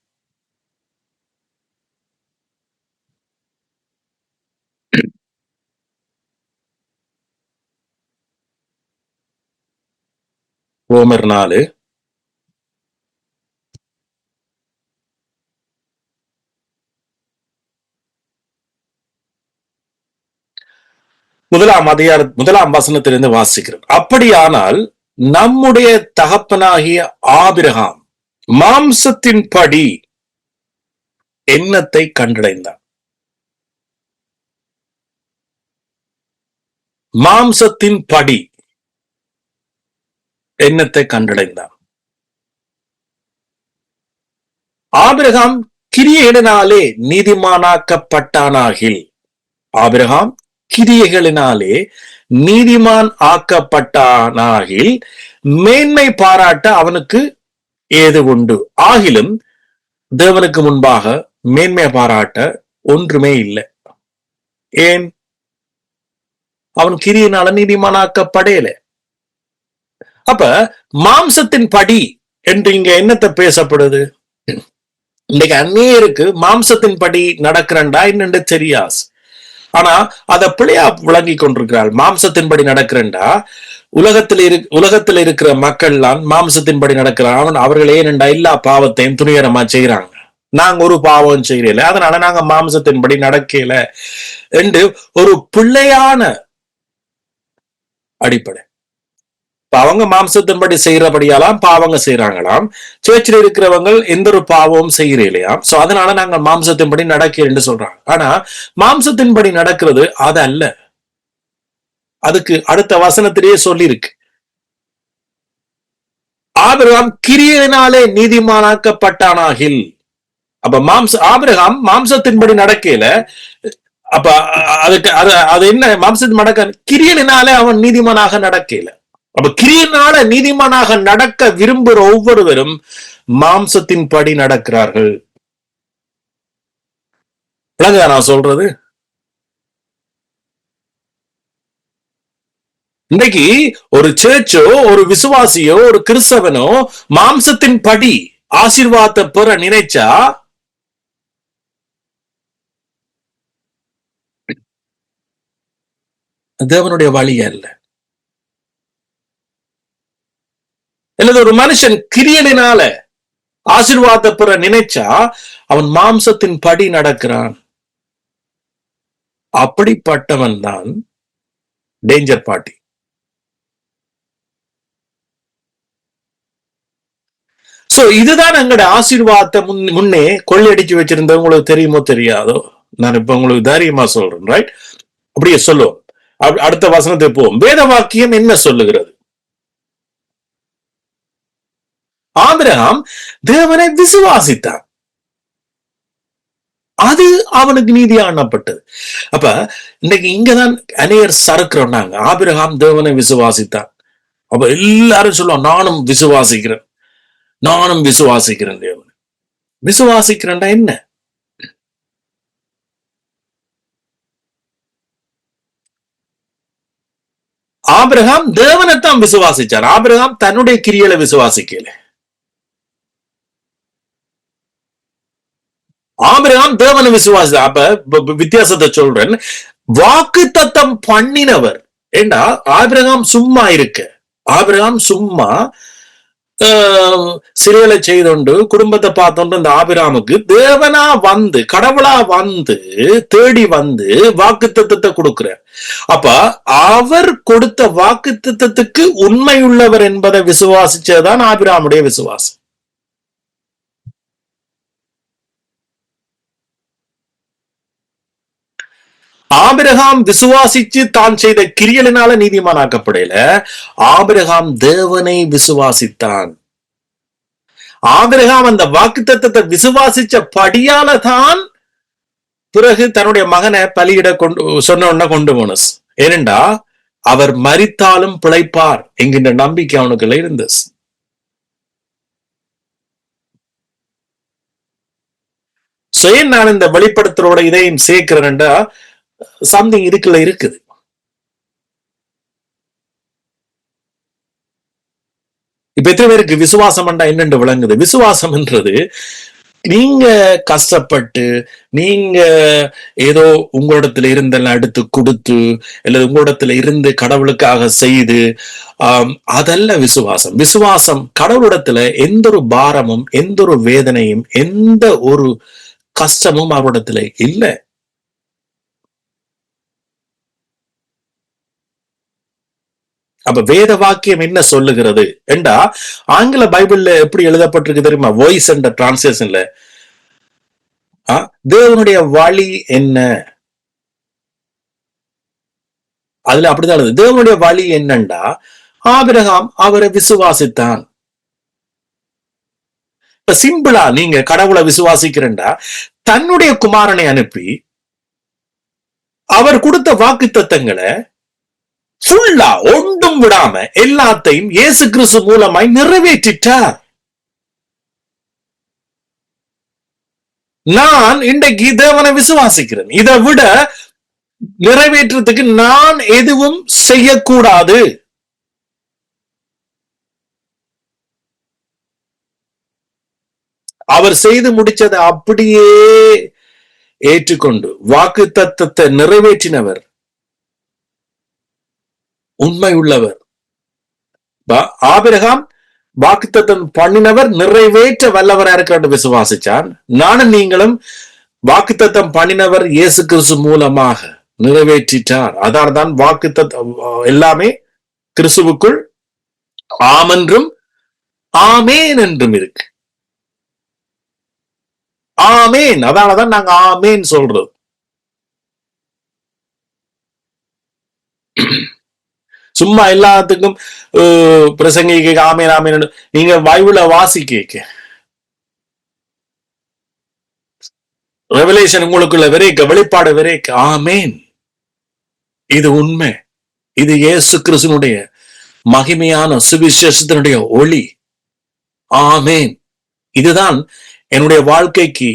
ரோமர் 4 முதலாம் வசனத்திலிருந்து வாசிக்கிறேன். அப்படியானால் நம்முடைய தகப்பனாகிய ஆபிரகாம் மாம்சத்தின்படி எண்ணத்தை கண்டடைந்தான். மாம்சத்தின்படி எண்ணத்தை கண்டடைந்தான். ஆபிரகாம் கிரியைகளினாலே நீதிமானாக்கப்பட்டானாகில், ஆபிரகாம் கிரியைகளினாலே நீதிமான் ஆக்கப்பட்டானாகில் மேன்மை பாராட்ட அவனுக்கு ஏது உண்டு? ஆகிலும் தேவனுக்கு முன்பாக மேன்மை பாராட்ட ஒன்றுமே இல்லை. ஏன்? அவன் கிரியினால நீதிமானாக்கப்படையில. அப்ப மாம்சத்தின் படி என்று இங்க என்னத்தை பேசப்படுது? இன்னைக்கு அந்நியருக்கு மாம்சத்தின் படி நடக்கிறண்டா என்னென்று தெரியாது. ஆனா அத பிள்ளையா விளங்கி கொண்டிருக்கிறாள். மாம்சத்தின்படி நடக்கிறண்டா உலகத்தில் இருக்கிற மக்கள்லாம் மாம்சத்தின்படி நடக்கிறான். அவர்கள் ஏனென்றா எல்லா பாவத்தையும் துணிகரமா செய்யறாங்க. நாங்க ஒரு பாவம் செய்யல, அதனால நாங்க மாம்சத்தின்படி நடக்கல என்று ஒரு பிள்ளையான அடிப்படை. அவங்க மாம்சத்தின்படி செய்யறபடியாலாம் பாவங்க செய்யறாங்களாம். சேர்ச்சில் இருக்கிறவங்க எந்த ஒரு பாவமும் செய்யறையிலையாம். சோ அதனால நாங்க மாம்சத்தின்படி நடக்கிறேன்னு சொல்றாங்க. ஆனா மாம்சத்தின்படி நடக்கிறது அது அல்ல. அதுக்கு அடுத்த வசனத்திலேயே சொல்லி இருக்கு, ஆபிரகாம் கிரியையினாலே நீதிமானாக்கப்பட்டானாகில். அப்ப ஆபிரகாம் மாம்சத்தின்படி நடக்கல. அப்ப அதுக்கு அது என்ன? மாம்சத்தின் நடக்க கிரியையினாலே அவன் நீதிமானாக நடக்கல. அப்ப கிரியையினால நீதிமானாக நடக்க விரும்புகிற ஒவ்வொருவரும் மாம்சத்தின் படி நடக்கிறார்கள். நான் சொல்றது இன்னைக்கு ஒரு சேர்ச்சோ ஒரு விசுவாசியோ ஒரு கிறிஸ்தவனோ மாம்சத்தின் படி ஆசீர்வாதத்தை பெற நினைச்சா தேவனுடைய வழி அல்ல. அல்லது ஒரு மனுஷன் கிரியையினால ஆசீர்வாதத்தை பெற நினைச்சா அவன் மாம்சத்தின் படி நடக்கிறான். அப்படிப்பட்டவன் தான் டேஞ்சர் பார்ட்டி. சோ இதுதான் எங்களுடைய ஆசீர்வாதத்தை முன்னே கொள்ளையடிச்சு வச்சிருந்த. உங்களுக்கு தெரியுமோ தெரியாதோ, நான் இப்ப உங்களுக்கு தைரியமா சொல்றேன். ரைட்? அப்படியே சொல்லுவோம். அடுத்த வசனத்தை போவோம். வேத வாக்கியம் என்ன சொல்லுகிறது? ஆபிரகாம் தேவனை விசுவாசித்தான், அது அவனுக்கு நீதியானப்பட்டது. அப்ப இன்னைக்கு இங்கதான் அநேகர் சறுக்கிறோம். நாங்க ஆபிரகாம் தேவனை விசுவாசித்தான். அப்ப எல்லாரும் சொல்லுவோம், நானும் விசுவாசிக்கிறேன், நானும் விசுவாசிக்கிறேன். தேவன் விசுவாசிக்கிறேன்டா என்ன? ஆபிரகாம் தேவனைத்தான் விசுவாசிச்சார். ஆபிரகாம் தன்னுடைய கிரியைகளை விசுவாசிக்கல. ஆபிரகாம் தேவனை விசுவாசி. அப்ப வித்தியாசத்தை சொல்றேன். வாக்கு தத்தம் பண்ணினவர். ஏண்டா ஆபிரகாம் சும்மா இருக்க, ஆபிரகாம் சும்மா சிறைகளை செய்தோண்டு குடும்பத்தை பார்த்தோண்டு இந்த ஆபிரகாமுக்கு தேவனா வந்து கடவுளா வந்து தேடி வந்து வாக்கு தத்தத்தை கொடுக்கிறார். அப்ப அவர் கொடுத்த வாக்கு தத்தத்துக்கு உண்மையுள்ளவர் என்பதை விசுவாசிச்சதுதான் ஆபிரகாமுடைய விசுவாசம். ஆபிரகாம் விசுவாசிச்சு தான் செய்த கிரியலினால நீதிமானாக்கப்படல, ஆபிரகாம் தேவனை விசுவாசித்தான். ஆபிரகாம் அந்த வாக்குத்தத்தத்தை விசுவாசிச்ச படியால தான் பிறகு தன்னுடைய மகனை பலியிட கொண்டு போனஸ். ஏனென்றா அவர் மரித்தாலும் பிழைப்பார் என்கின்ற நம்பிக்கை அவனுக்குள்ள இருந்தது. ஏன் நான் இந்த வெளிப்படுத்தலோட இதையும் சேர்க்கிறேன்டா, சம்திங் இதுக்குள்ள இருக்குது. இப்ப எத்தனை பேருக்கு விசுவாசம் என்னென்று விளங்குது? விசுவாசம் என்றது நீங்க கஷ்டப்பட்டு நீங்க ஏதோ உங்களிடத்துல இருந்தெல்லாம் எடுத்து கொடுத்து அல்லது உங்களிடத்துல இருந்து கடவுளுக்காக செய்து அதல்ல விசுவாசம். விசுவாசம் கடவுளிடத்துல எந்த ஒரு பாரமும் எந்த ஒரு வேதனையும் எந்த ஒரு கஷ்டமும் அவரிடத்துல இல்லை. அப்ப வேத வாக்கியம் என்ன சொல்லுகிறது என்றா, ஆங்கில பைபிள்ல எப்படி எழுதப்பட்டிருக்கு தெரியுமா? வாய்ஸ் என்ற டிரான்ஸ்லேஷன்ல தேவனுடைய வழி என்ன, அதுல அப்படிதான் எழுது. தேவனுடைய வழி என்னண்டா, ஆபிரகாம் அவரை விசுவாசித்தான். இப்ப சிம்பிளா நீங்க கடவுளை விசுவாசிக்கிறேன்டா, தன்னுடைய குமாரனை அனுப்பி அவர் கொடுத்த வாக்கு தத்தங்களை ஃபுல்லா ஒன்றும் விடாம எல்லாத்தையும் இயேசு கிறிஸ்து மூலமாய் நிறைவேற்றிட்டார். நான் இன்றைக்கு தேவனை விசுவாசிக்கிறேன். இதை விட நிறைவேற்றத்துக்கு நான் எதுவும் செய்யக்கூடாது. அவர் செய்து முடிச்சதை அப்படியே ஏற்றுக்கொண்டு வாக்கு தத்தத்தை நிறைவேற்றினவர், உண்மை உள்ளவர். ஆபிரகாம் வாக்குத்தத்தம் பண்ணினவர் நிறைவேற்ற வல்லவரா இருக்கிற விசுவாசிச்சான். நானும் நீங்களும் வாக்குத்தத்தம் பண்ணினவர் இயேசு கிறிஸ்து மூலமாக நிறைவேற்றிட்டார். அதனால்தான் வாக்குத்தத்தம் எல்லாமே கிறிஸ்துவுக்குள் ஆமென்றும் ஆமேன் என்றும் இருக்கு. ஆமேன், அதனாலதான் நாங்க ஆமேன் சொல்றோம். சும்மா எல்லாத்துக்கும் பிரசங்கிக்க ஆமேன் ஆமேன் நீங்க பைபிள வாசிக்க ரெவலேஷன் உங்களுக்குள்ள விரைக்க, வெளிப்பாடு விரைக்க ஆமேன். இது உண்மை. இது இயேசு கிறிஸ்துனுடைய மகிமையான சுவிசேஷத்தினுடைய ஒளி. ஆமேன். இதுதான் என்னுடைய வாழ்க்கைக்கு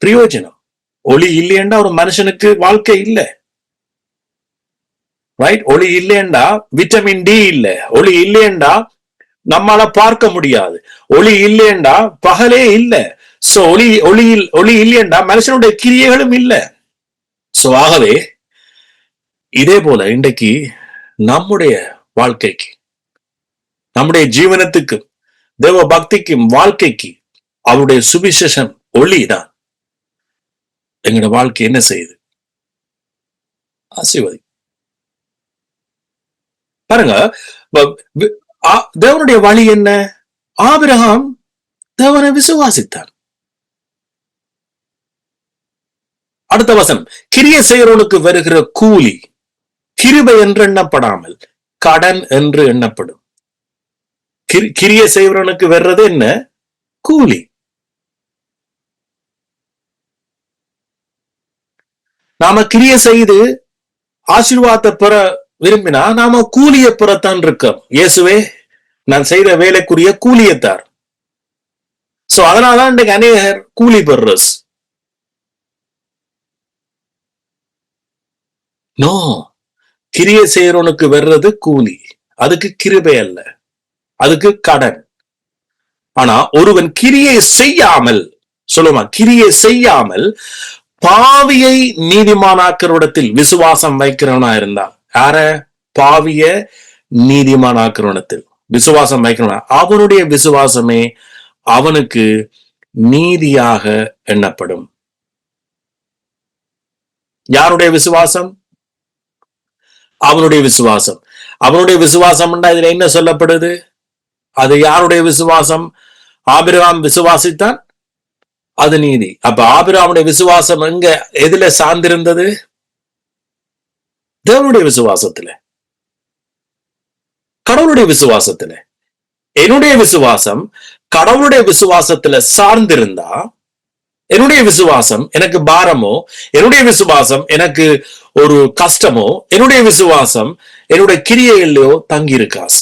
பிரயோஜனம். ஒளி இல்லையென்றா ஒரு மனுஷனுக்கு வாழ்க்கை இல்லை. ரைட்? ஒளி இல்லையண்டா விட்டமின் டி இல்ல. ஒளி இல்லையண்டா நம்மால பார்க்க முடியாது. ஒளி இல்லையண்டா பகலே இல்லை. சோ ஒளி இல்லையண்டா மனுஷனுடைய கிரியைகளும் இல்லை. சோ ஆகவே இதே போல இன்றைக்கு நம்முடைய வாழ்க்கைக்கு, நம்முடைய ஜீவனத்துக்கும் தேவ பக்திக்கும் வாழ்க்கைக்கு அவருடைய சுவிசேஷம் ஒளிதான் எங்களோட வாழ்க்கை என்ன செய்யுது? ஆசீர்வதி. பாருங்க, தேவனுடைய வழி என்ன? ஆபிரகாம் தேவனை விசுவாசித்தான். அடுத்த வசனம், கிரியை செய்கிறவனுக்கு வருகிற கூலி கிருபை என்று எண்ணப்படாமல் கடன் என்று எண்ணப்படும். கிரியை செய்கிறவனுக்கு வர்றது என்ன? கூலி. நாம கிரியை செய்து ஆசீர்வாதத்தை பெற விரும்பினா நாம கூலிய பெறத்தான் இருக்கோம். இயேசுவே நான் செய்த வேலைக்குரிய கூலியத்தார். சோ அதனாலதான் இன்றைக்கு அநேகர் கூலி பெறுறஸ். நோ, கிரியை செய்யறவனுக்கு வர்றது கூலி. அதுக்கு கிருபை அல்ல, அதுக்கு கடன். ஆனா ஒருவன் கிரியை செய்யாமல், சொல்லுமா, கிரியை செய்யாமல் பாவியை நீதிமானாக்கிறவிடத்தில் விசுவாசம் வைக்கிறவனா இருந்தா, யார? பாவிய நீதிமானாக்கிறவனத்தில் விசுவாசம் வைக்கிறவனா, அவனுடைய விசுவாசமே அவனுக்கு நீதியாக எண்ணப்படும். யாருடைய விசுவாசம்? அவனுடைய விசுவாசம். அவனுடைய விசுவாசம் இதுல என்ன சொல்லப்படுது? அது யாருடைய விசுவாசம்? ஆபிரகாம் விசுவாசித்தான், அது நீதி. அப்ப ஆபிரகாமுடைய விசுவாசம் எங்க, எதுல சார்ந்திருந்தது? தேவனுடைய விசுவாசத்துல, கடவுளுடைய விசுவாசத்துல. என்னுடைய விசுவாசம் கடவுளுடைய விசுவாசத்துல சார்ந்திருந்தா, என்னுடைய விசுவாசம் எனக்கு பாரமோ, என்னுடைய விசுவாசம் எனக்கு ஒரு கஷ்டமோ, என்னுடைய விசுவாசம் என்னுடைய கிரியையிலோ தங்கி இருக்காது.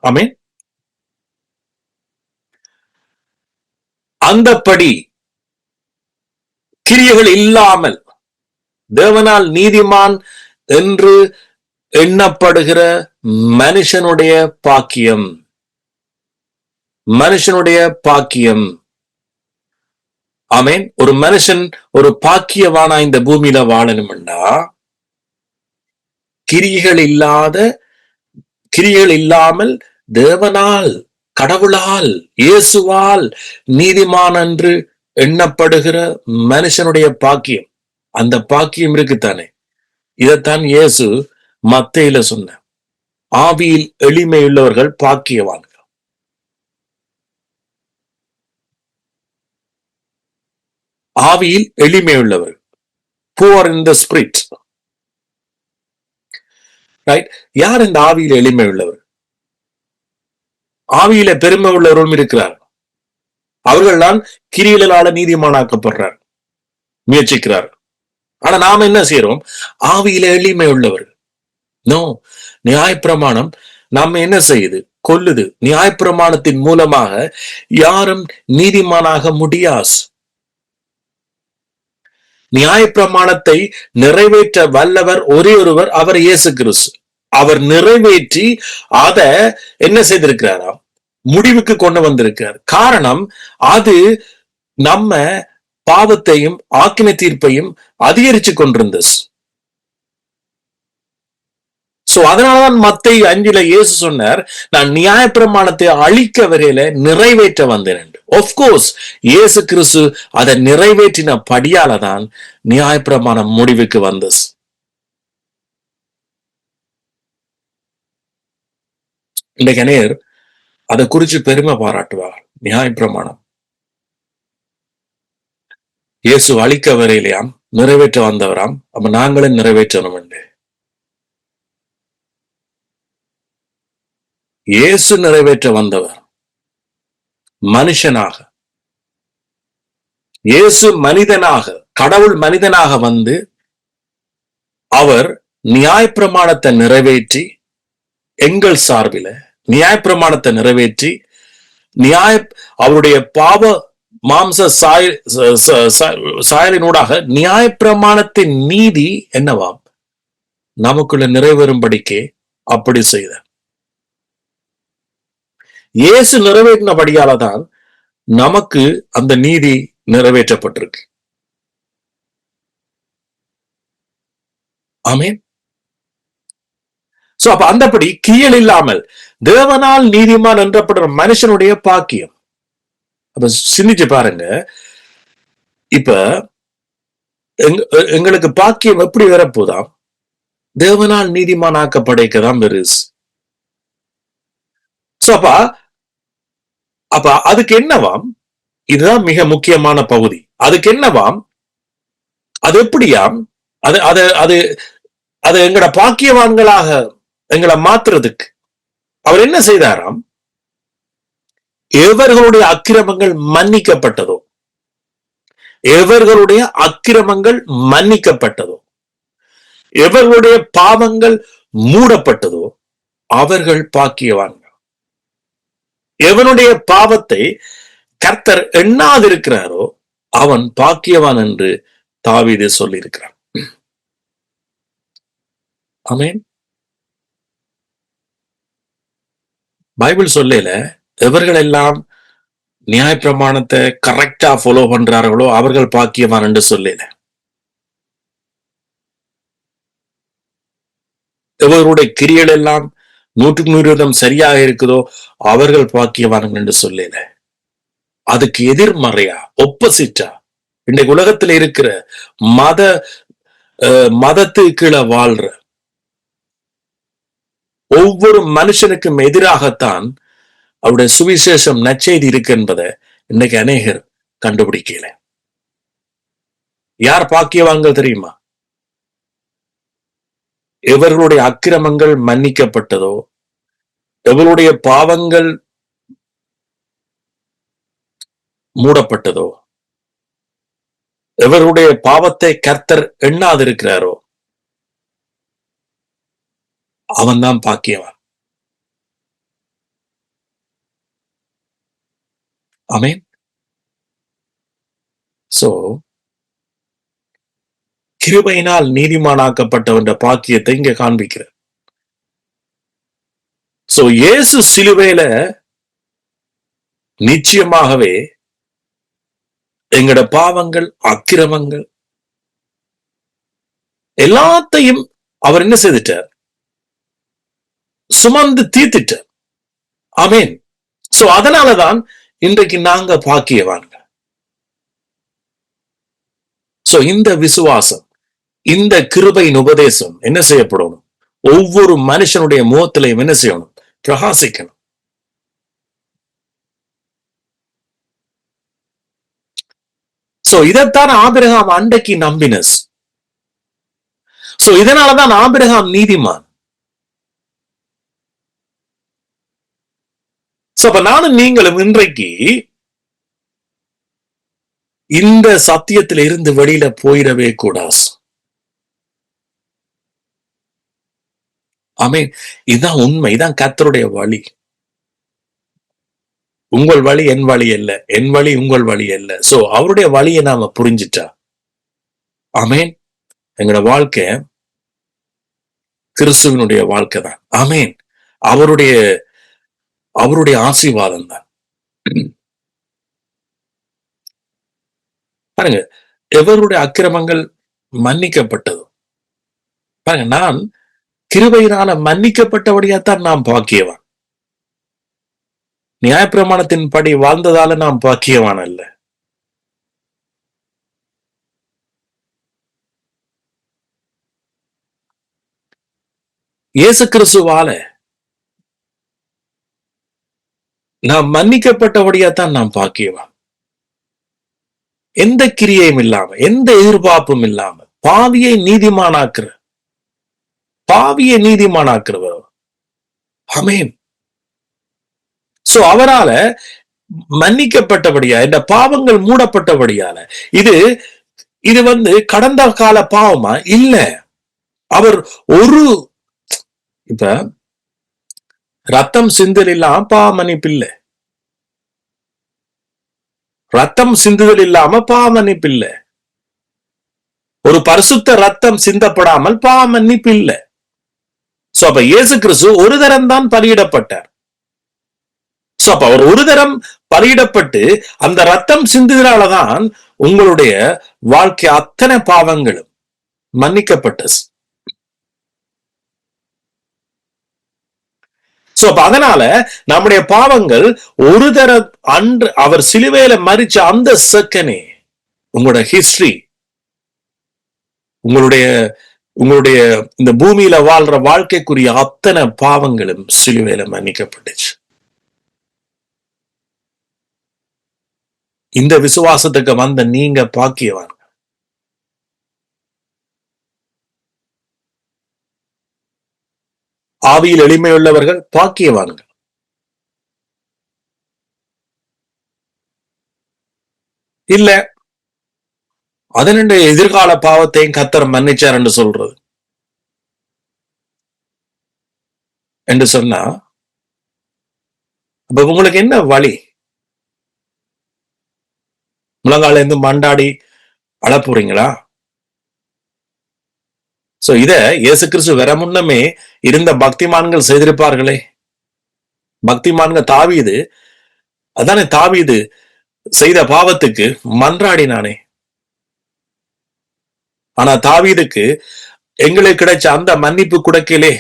ஆமென். அந்தப்படி கிரியைகள் இல்லாமல் தேவனால் நீதிமான் என்று எண்ணப்படுகிற மனுஷனுடைய பாக்கியம், மனுஷனுடைய பாக்கியம். ஆமென். ஒரு மனுஷன் ஒரு பாக்கியவானா இந்த பூமியில வாழணும்னா, கிரியைகள் இல்லாமல் தேவனால், கடவுளால், இயேசுவால் நீதிமான் என்று எண்ணப்படுகிற மனுஷனுடைய பாக்கியம். அந்த பாக்கியம் இருக்குத்தானே. இதைத்தான் இயேசு மத்தேயில சொன்ன, ஆவியில் எளிமையுள்ளவர்கள் பாக்கியவான்கள். ஆவியில் எளிமையுள்ளவர்கள், poor in the spirit. Right? யார் இந்த ஆவியில் எளிமை உள்ளவர்? ஆவியில பெருமை உள்ளவர்களும் இருக்கிறார். அவர்கள் தான் கிரியைகளால நீதிமானாக்கப்படுறார், முயற்சிக்கிறார். ஆனா நாம என்ன செய்யறோம்? ஆவியில எளிமை உள்ளவர்கள். நோ, நியாயப்பிரமாணம் நாம என்ன செய்யுது? கொல்லுது. நியாயப்பிரமாணத்தின் மூலமாக யாரும் நீதிமானாக முடியாது. நியாயப்பிரமாணத்தை நிறைவேற்ற வல்லவர் ஒரே ஒருவர், அவர் இயேசு கிறிஸ்து. அவர் நிறைவேற்றி அத என்ன செய்திருக்கிறாராம்? முடிவுக்கு கொண்டு வந்திருக்கிறார். காரணம், அது நம்ம பாவத்தையும் ஆக்கினை தீர்ப்பையும் அதிகரிச்சு கொண்டிருந்தது. சோ அதனாலதான் மத்தேயு 5 இயேசு சொன்னார், நான் நியாயப்பிரமாணத்தை அழிக்க வரையில நிறைவேற்ற வந்தேன். ஆஃப்கோர்ஸ் இயேசு கிறிஸ்து அதை நிறைவேற்றின படியாலதான் நியாயப்பிரமாணம் முடிவுக்கு வந்தது. இன்றைக்கு நேர் அதை குறிச்சு பெருமை பாராட்டுவார். நியாயப்பிரமாணம் இயேசு அழிக்க வரையிலையாம், நிறைவேற்ற வந்தவராம். அப்ப நாங்களும் நிறைவேற்றணும் என்று. இயேசு நிறைவேற்ற வந்தவர் மனுஷனாக, இயேசு மனிதனாக, கடவுள் மனிதனாக வந்து அவர் நியாயப்பிரமாணத்தை நிறைவேற்றி, எங்கள் சார்பில நியாயப்பிரமாணத்தை நிறைவேற்றி, அவருடைய பாவ மாம்ச சாயலினூடாக நியாயப்பிரமாணத்தின் நீதி என்னவாம் நமக்குள்ள நிறைவேறும்படிக்கே அப்படி செய்த இயேசு நிறைவேற்றினபடியாலதான் நமக்கு அந்த நீதி நிறைவேற்றப்பட்டிருக்கு. ஆமென். சோ அப்ப அந்தபடி கிரியைகள் இல்லாமல் தேவனால் நீதிமான் என்றப்படுற மனுஷனுடைய பாக்கியம். அப்ப சிந்திச்சு பாருங்க, இப்ப எங்களுக்கு பாக்கியம் எப்படி வரப்போதாம்? தேவனால் நீதிமான் ஆக்கப்படைக்கதான் பெருசு. சோ அப்ப அதுக்கு என்னவாம்? இதுதான் மிக முக்கியமான பகுதி. அதுக்கு என்னவாம்? அது எப்படியாம்? அது எங்கட பாக்கியவான்களாக எங்களை மாத்துறதுக்கு அவர் என்ன செய்தாராம்? எவர்களுடைய அக்கிரமங்கள் மன்னிக்கப்பட்டதோ, எவர்களுடைய அக்கிரமங்கள் மன்னிக்கப்பட்டதோ, எவர்களுடைய பாவங்கள் மூடப்பட்டதோ அவர்கள் பாக்கியவான்கள். எவனுடைய பாவத்தை கர்த்தர் எண்ணாதிருக்கிறாரோ அவன் பாக்கியவான் என்று தாவீது சொல்லியிருக்கிறான். ஆமென். பைபிள் சொல்லல எவர்கள் எல்லாம் நியாயப்பிரமாணத்தை கரெக்டா ஃபாலோ பண்றார்களோ அவர்கள் பாக்கியவான் என்று சொல்லல. எவர்களுடைய கிரியைகள் எல்லாம் 100% சரியாக இருக்குதோ அவர்கள் பாக்கியவான்கள் என்று சொல்லல. அதுக்கு எதிர்மறையா, ஒப்போசிட்டா இன்றைக்கு உலகத்துல இருக்கிற மதத்துக்கு கீழே வாழ்ற ஒவ்வொரு மனுஷனுக்கும் எதிராகத்தான் அவருடைய சுவிசேஷம் நற்செய்தி இருக்கு என்பதை இன்னைக்கு அநேகர் கண்டுபிடிக்கல. யார் பாக்கியவான்கள் தெரியுமா? எவர்களுடைய அக்கிரமங்கள் மன்னிக்கப்பட்டதோ, எவருடைய பாவங்கள் மூடப்பட்டதோ, எவருடைய பாவத்தை கர்த்தர் எண்ணாதிருக்கிறாரோ அவன்தான் பாக்கியவான். ஆமென். சோ கிருபையினால் நீதிமானாக்கப்பட்டவன்ற பாக்கியத்தை இங்க காண்பிக்கிறார். சோ இயேசு சிலுவையில நிச்சயமாகவே எங்கட பாவங்கள், அக்கிரமங்கள் எல்லாத்தையும் அவர் என்ன செய்துட்டார்? சுமந்து தீர்த்திட்டார். ஆமென். சோ அதனாலதான் இன்றைக்கு நாங்க பாக்கியவான்கள். சோ இந்த விசுவாசம், இந்த கிருபையின் உபதேசம் என்ன செய்யப்படணும்? ஒவ்வொரு மனுஷனுடைய முகத்திலையும் என்ன செய்யணும்? பிரகாசிக்கணும். சோ இதைத்தான் ஆபிரகாம் அன்றைக்கு நம்பினஸ். சோ இதனாலதான் ஆபிரகாம் நீதிமான். சோ அப்ப நானும் நீங்களும் இன்றைக்கு இந்த சத்தியத்தில இருந்து வெளியில போயிடவே கூடாது. ஆமென். இதுதான் உண்மை, இதான் கர்த்தருடைய வழி. உங்கள் வழி என் வழி அல்ல, என் வழி உங்கள் வழி அல்ல. சோ அவருடைய வழியை நாம புரிஞ்சிட்டா, ஆமென், எங்களோட வாழ்க்கை கிறிஸ்துவனுடைய வாழ்க்கை தான். ஆமென். அவருடைய ஆசீர்வாதம் தான். பாருங்க, எவருடைய அக்கிரமங்கள் மன்னிக்கப்பட்டதோ, பாருங்க, நான் கிருபையினால மன்னிக்கப்பட்டபடியாத்தான் நாம் பாக்கியவான். நியாயப்பிரமாணத்தின் படி வாழ்ந்ததால நாம் பாக்கியவான் அல்ல. இயேசு கிறிஸ்துவால நாம் மன்னிக்கப்பட்டபடியாத்தான் நாம் பாக்கியவான். எந்த கிரியையும் இல்லாம, எந்த எதிர்பார்ப்பும் இல்லாம பாவியை நீதிமானாக்குறவர். ஆமென். சோ அவரால மன்னிக்கப்பட்டபடியா, இந்த பாவங்கள் மூடப்பட்டபடியால, இது கடந்த கால பாவமா இல்ல. அவர் இப்ப ரத்தம் சிந்தல் இல்லாம பாவ மன்னிப்பு இல்ல. ரத்தம் சிந்துதல் இல்லாம பாவ மன்னிப்பு இல்ல. ஒரு பரிசுத்த ரத்தம் சிந்தப்படாமல் பாவ மன்னிப்பு இல்ல. சோ அப்ப இயேசு கிறிஸ்து ஒரு தரம் தான் பலியிடப்பட்டார். சோ அப்ப அவர் ஒரு தரம் பலியிடப்பட்டு அந்த ரத்தம் சிந்துதலாலதான் உங்களுடைய வாழ்க்கை அத்தனை பாவங்களும் மன்னிக்கப்பட்டது. சோ அப்ப அதனால நம்முடைய பாவங்கள் ஒரு தர அன்று அவர் சிலுவையில மரிச்ச அந்த செகண்டே உங்களோட ஹிஸ்டரி, உங்களுடைய இந்த பூமியில வாழ்ற வாழ்க்கைக்குரிய அத்தனை பாவங்களும் சிலுவையில மன்னிக்கப்பட்டுச்சு. இந்த விசுவாசத்துக்கு வந்த நீங்க பாக்கியவான். ஆவியில் எளிமையுள்ளவர்கள் பாக்கியவான்கள். இல்ல அதனுடைய எதிர்கால பாவத்தையும் கர்த்தர் மன்னிச்சார் என்று சொல்றது என்று சொன்னா, அப்ப உங்களுக்கு என்ன வழி? முழங்கால இருந்து மண்டாடி அழப்போறீங்களா? சோ இத இயேசு கிறிஸ்து வர முன்னமே இருந்த பக்திமான்கள் செய்திருப்பார்களே. பக்திமான்கள் தாவீது செய்த பாவத்துக்கு மன்றாடினானே. ஆனா தாவீதுக்கு எங்களுக்கு கிடைச்ச அந்த மன்னிப்பு கொடுக்கலே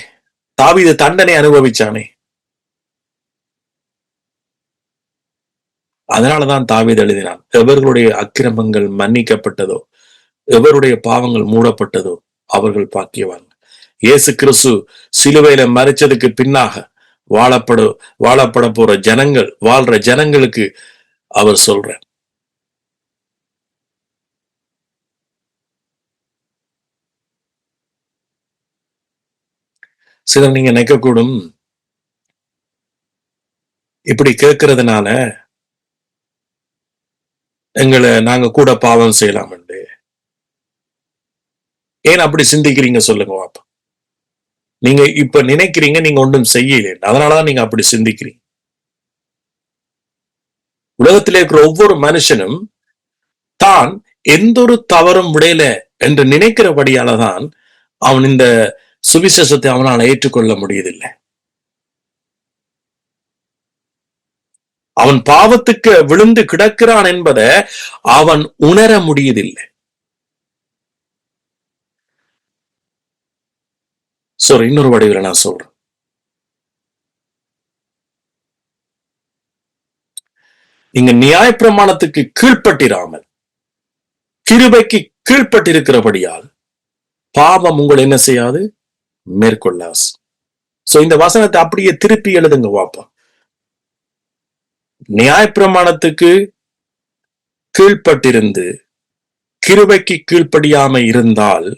தாவீது தண்டனை அனுபவிச்சானே. அதனாலதான் தாவீது எழுதினான், எவர்களுடைய அக்கிரமங்கள் மன்னிக்கப்பட்டதோ, எவருடைய பாவங்கள் மூடப்பட்டதோ அவர்கள் பாக்கியவான். இயேசு கிறிஸ்து சிலுவையில மரிச்சதுக்கு பின்னாக வாழப்பட போற வாழ்ற ஜனங்களுக்கு அவர் சொல்ற, சிலர் நீங்க நினைக்கக்கூடும், இப்படி கேட்கறதுனால நாங்க கூட பாவம் செய்யலாம். ஏன் அப்படி சிந்திக்கிறீங்க சொல்லுங்க பாப்பா. நீங்க இப்ப நினைக்கிறீங்க நீங்க ஒன்றும் செய்யல, அதனாலதான் நீங்க அப்படி சிந்திக்கிறீங்க. உலகத்திலே இருக்கிற ஒவ்வொரு மனுஷனும் தான் எந்த ஒரு தவறும் விடையில என்று நினைக்கிறபடியாலதான் அவன் இந்த சுவிசேஷத்தை அவனால் ஏற்றுக்கொள்ள முடியதில்லை. அவன் பாவத்துக்கு விழுந்து கிடக்கிறான் என்பதை அவன் உணர முடியதில்லை. இன்னொரு வடிவில் நான் சொல்றேன். நீங்க நியாயப்பிரமாணத்துக்கு கீழ்ப்பட்டிராமல் கிருபைக்கு கீழ்ப்பட்டிருக்கிறபடியால் பாவம் உங்களை என்ன செய்யாது, மேற்கொள்ளாது. இந்த வசனத்தை அப்படியே திருப்பி எழுதுங்க பாப்போம். நியாயப்பிரமாணத்துக்கு கீழ்ப்பட்டிருந்து கிருபைக்கு கீழ்ப்படியாம இருந்தால்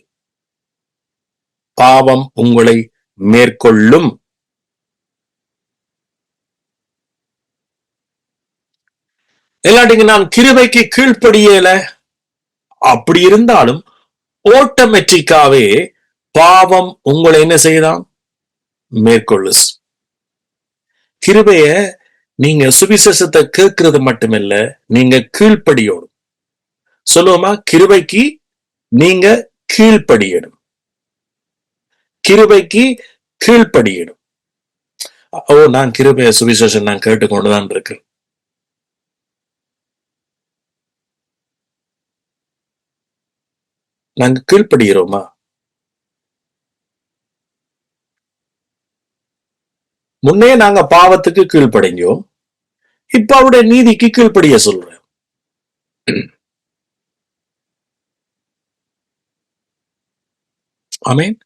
பாவம் உங்களை மேற்கொள்ளும். இல்லாட்டிங்க நான் கிருபைக்கு கீழ்ப்படியல, அப்படி இருந்தாலும் ஆட்டோமேட்டிக்காவே பாவம் உங்களை என்ன செய்யலாம், மேற்கொள்ளு. கிருபைய நீங்க சுவிசேஷத்தை கேட்கறது மட்டுமில்ல, நீங்க கீழ்ப்படியோடும். சொல்லுவோமா, கிருபைக்கு நீங்க கீழ்ப்படியணும். கிருபைக்கு கீழ்ப்படியணும். நான் கிருபைய சுவிசேஷம் நான் கேட்டுக்கொண்டுதான் இருக்கேன். நாங்க கீழ்ப்படுகிறோமா? முன்னே நாங்க பாவத்துக்கு கீழ்ப்படைஞ்சோம், இப்ப அவருடைய நீதிக்கு கீழ்ப்படிய சொல்றேன். ஆமென்.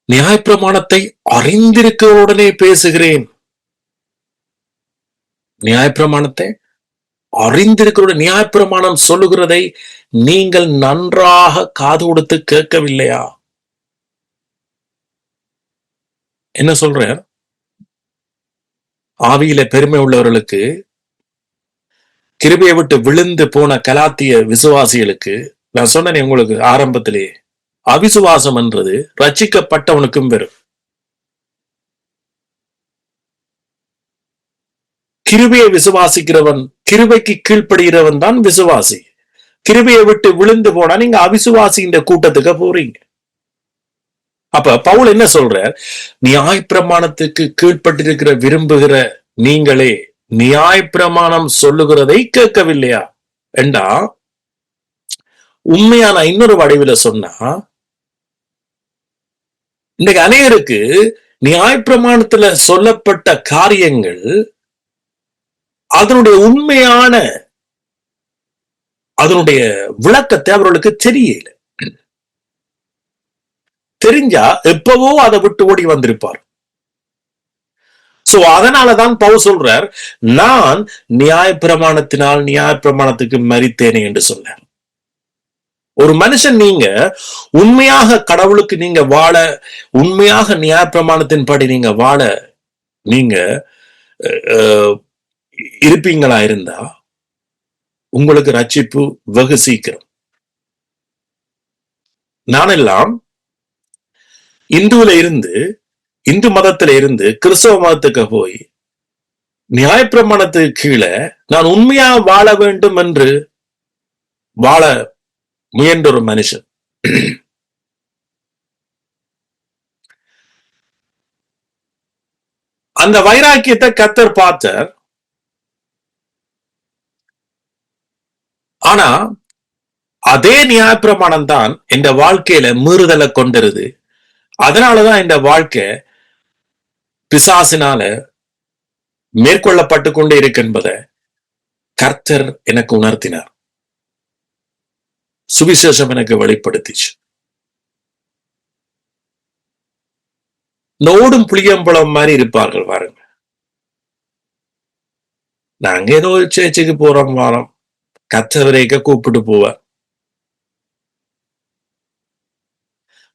நியாயப்பிரமாணத்தை அறிந்திருக்கிறவுடனே பேசுகிறேன். நியாயப்பிரமாணத்தை அறிந்திருக்கிற நியாயப்பிரமாணம் சொல்லுகிறதை நீங்கள் நன்றாக காது கொடுத்து கேட்கவில்லையா? என்ன சொல்ற? ஆவியில பெருமை உள்ளவர்களுக்கு, கிருபையை விட்டு விழுந்து போன கலாத்திய விசுவாசிகளுக்கு நான் சொன்னேன் உங்களுக்கு ஆரம்பத்திலே, அவிசுவாசம் என்றது ரட்சிக்கப்பட்டவனுக்கும் வரும். கிருபையை விசுவாசிக்கிறவன், கிருபைக்கு கீழ்ப்படுகிறவன் தான் விசுவாசி. கிருபையை விட்டு விழுந்து போனா நீங்க அவிசுவாசின்ற கூட்டத்துக்கு போறீங்க. அப்ப பவுல் என்ன சொல்ற? நியாயப்பிரமாணத்துக்கு கீழ்ப்பட்டிருக்கிற விரும்புகிற நீங்களே நியாயப்பிரமாணம் சொல்லுகிறதை கேட்கவில்லையா என்றா, உண்மையான இன்னொரு வடிவில சொன்னா, இன்னைக்கு அநேகருக்கு நியாயப்பிரமாணத்துல சொல்லப்பட்ட காரியங்கள் அதனுடைய உண்மையான அதனுடைய விளக்கத்தை அவர்களுக்கு தெரியல. தெரிஞ்சா எப்பவோ அதை விட்டு ஓடி வந்திருப்பார். அதனாலதான் பவுல் சொல்றார், நான் நியாயப்பிரமாணத்தினால் நியாயப்பிரமாணத்துக்கு மரித்தேனே என்று சொன்னார். ஒரு மனுஷன் நீங்க உண்மையாக கடவுளுக்கு நீங்க வாழ, உண்மையாக நியாயப்பிரமாணத்தின்படி நீங்க வாழ நீங்க இருப்பீங்களா இருந்தா உங்களுக்கு ரட்சிப்பு வெகு சீக்கிரம். நானெல்லாம் இந்து மதத்தில இருந்து கிறிஸ்தவ மதத்துக்கு போய் நியாயப்பிரமாணத்துக்கு கீழே நான் உண்மையா வாழ வேண்டும் என்று வாழ முயன்ற ஒரு மனுஷன். அந்த வைராக்கியத்தை கர்த்தர் பார்த்தார். ஆனா அதே நியாயப்பிரமாணம் தான் இந்த வாழ்க்கையில மீறுதலை கொண்டிருது. அதனாலதான் இந்த வாழ்க்கை பிசாசினால மேற்கொள்ளப்பட்டு கொண்டே இருக்கு என்பதை கர்த்தர் எனக்கு உணர்த்தினார். சுவிசேஷம் எனக்கு வெளிப்படுத்திச்சு. நோடும் புளியம்பழம் மாதிரி இருப்பார்கள் பாருங்க. நாங்க ஏதோ சேர்ச்சுக்கு போறோம், வாரம் கர்த்தர் வரைக்கும் கூப்பிட்டு போவார்.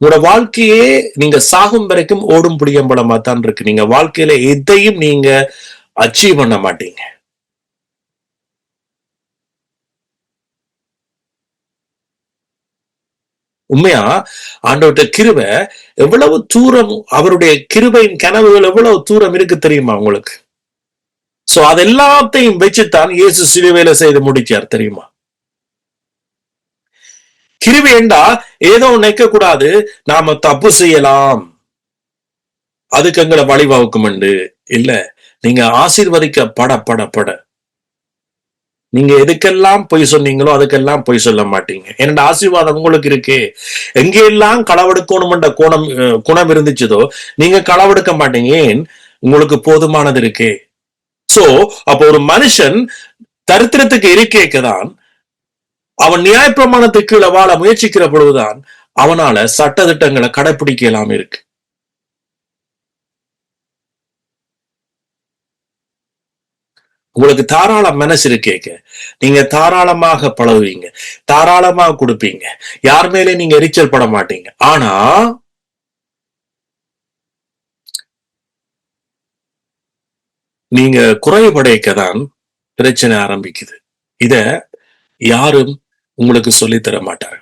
உங்களோட வாழ்க்கையே நீங்க சாகும் வரைக்கும் ஓடும் புளியம்பலமா தான் இருக்கு. நீங்க வாழ்க்கையில எதையும் நீங்க அச்சீவ் பண்ண மாட்டீங்க. உண்மையா ஆண்டவர்கிட்ட கிருபை எவ்வளவு தூரம், அவருடைய கிருபையின் கனவுகள் எவ்வளவு தூரம் இருக்கு தெரியுமா உங்களுக்கு? சோ அது எல்லாத்தையும் வச்சுத்தான் இயேசு சிலுவையில செய்து முடிச்சார் தெரியுமா? கிருபை என்றா ஏதோ நினைக்க கூடாது, நாம தப்பு செய்யலாம் அதுக்கு எங்களை வழிவகுக்கும் இல்ல. நீங்க ஆசீர்வதிக்க நீங்க எதுக்கெல்லாம் பொய் சொன்னீங்களோ அதுக்கெல்லாம் பொய் சொல்ல மாட்டீங்க. என்னோட ஆசீர்வாதம் உங்களுக்கு இருக்கே. எங்கெல்லாம் களவெடுக்கணும்ன்ற குணம் இருந்துச்சதோ நீங்க களவெடுக்க மாட்டீங்க. ஏன்? உங்களுக்கு போதுமானது இருக்கே. சோ அப்ப ஒரு மனுஷன் தரித்திரத்துக்கு இருக்கேக்கதான், அவன் நியாயப்பிரமாணத்துக்கு கீழே வாழ முயற்சிக்கிற பொழுதுதான் அவனால சட்டதிட்டங்களை கடைபிடிக்கலாம் இருக்கு. உங்களுக்கு தாராள மனசு இருக்கேக்க, நீங்க தாராளமாக பழகுவீங்க, தாராளமாக கொடுப்பீங்க, யார் மேலே நீங்க எரிச்சல் பட மாட்டீங்க. ஆனா நீங்க குறைபடைக்கதான் பிரச்சனை ஆரம்பிக்குது. இத யாரும் உங்களுக்கு சொல்லித்தர மாட்டாங்க.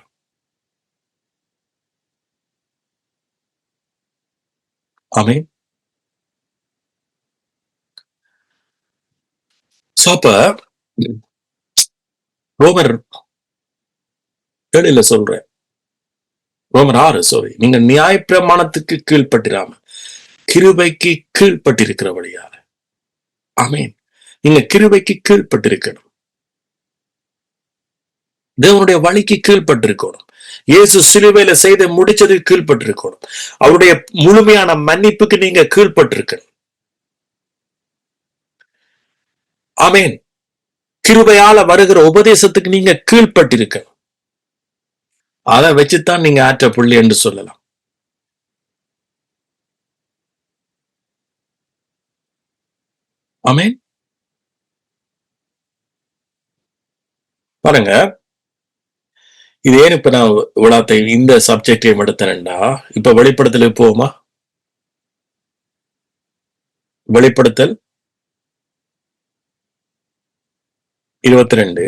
ஆமென். அப்ப ரோமர் 7 சொல்றேன், ரோமர் 6 நீங்க நியாயப்பிரமாணத்துக்கு கீழ்ப்பட்டிராம கிருபைக்கு கீழ்ப்பட்டிருக்கிறபடியால. ஆமென். நீங்க கிருபைக்கு கீழ்ப்பட்டிருக்கணும், தேவனுடைய வழிக்கு கீழ்ப்பட்டிருக்கணும், இயேசு சிலுவையில செய்து முடிச்சது கீழ்ப்பட்டிருக்கணும், அவருடைய முழுமையான மன்னிப்புக்கு நீங்க கீழ்ப்பட்டிருக்கணும். ஆமென். கிருபையால வருகிற உபதேசத்துக்கு நீங்க கீழ்ப்பட்டிருக்கணும். அதை வச்சுத்தான் நீங்க ஆற்ற புள்ளி என்று சொல்லலாம். ஆமென். பாருங்க, இது ஏன் இப்ப நான் விழாத்தை இந்த சப்ஜெக்டையும் எடுத்தேன்டா, இப்ப வெளிப்படுத்தலுக்கு போவோமா? வெளிப்படுத்தல் 22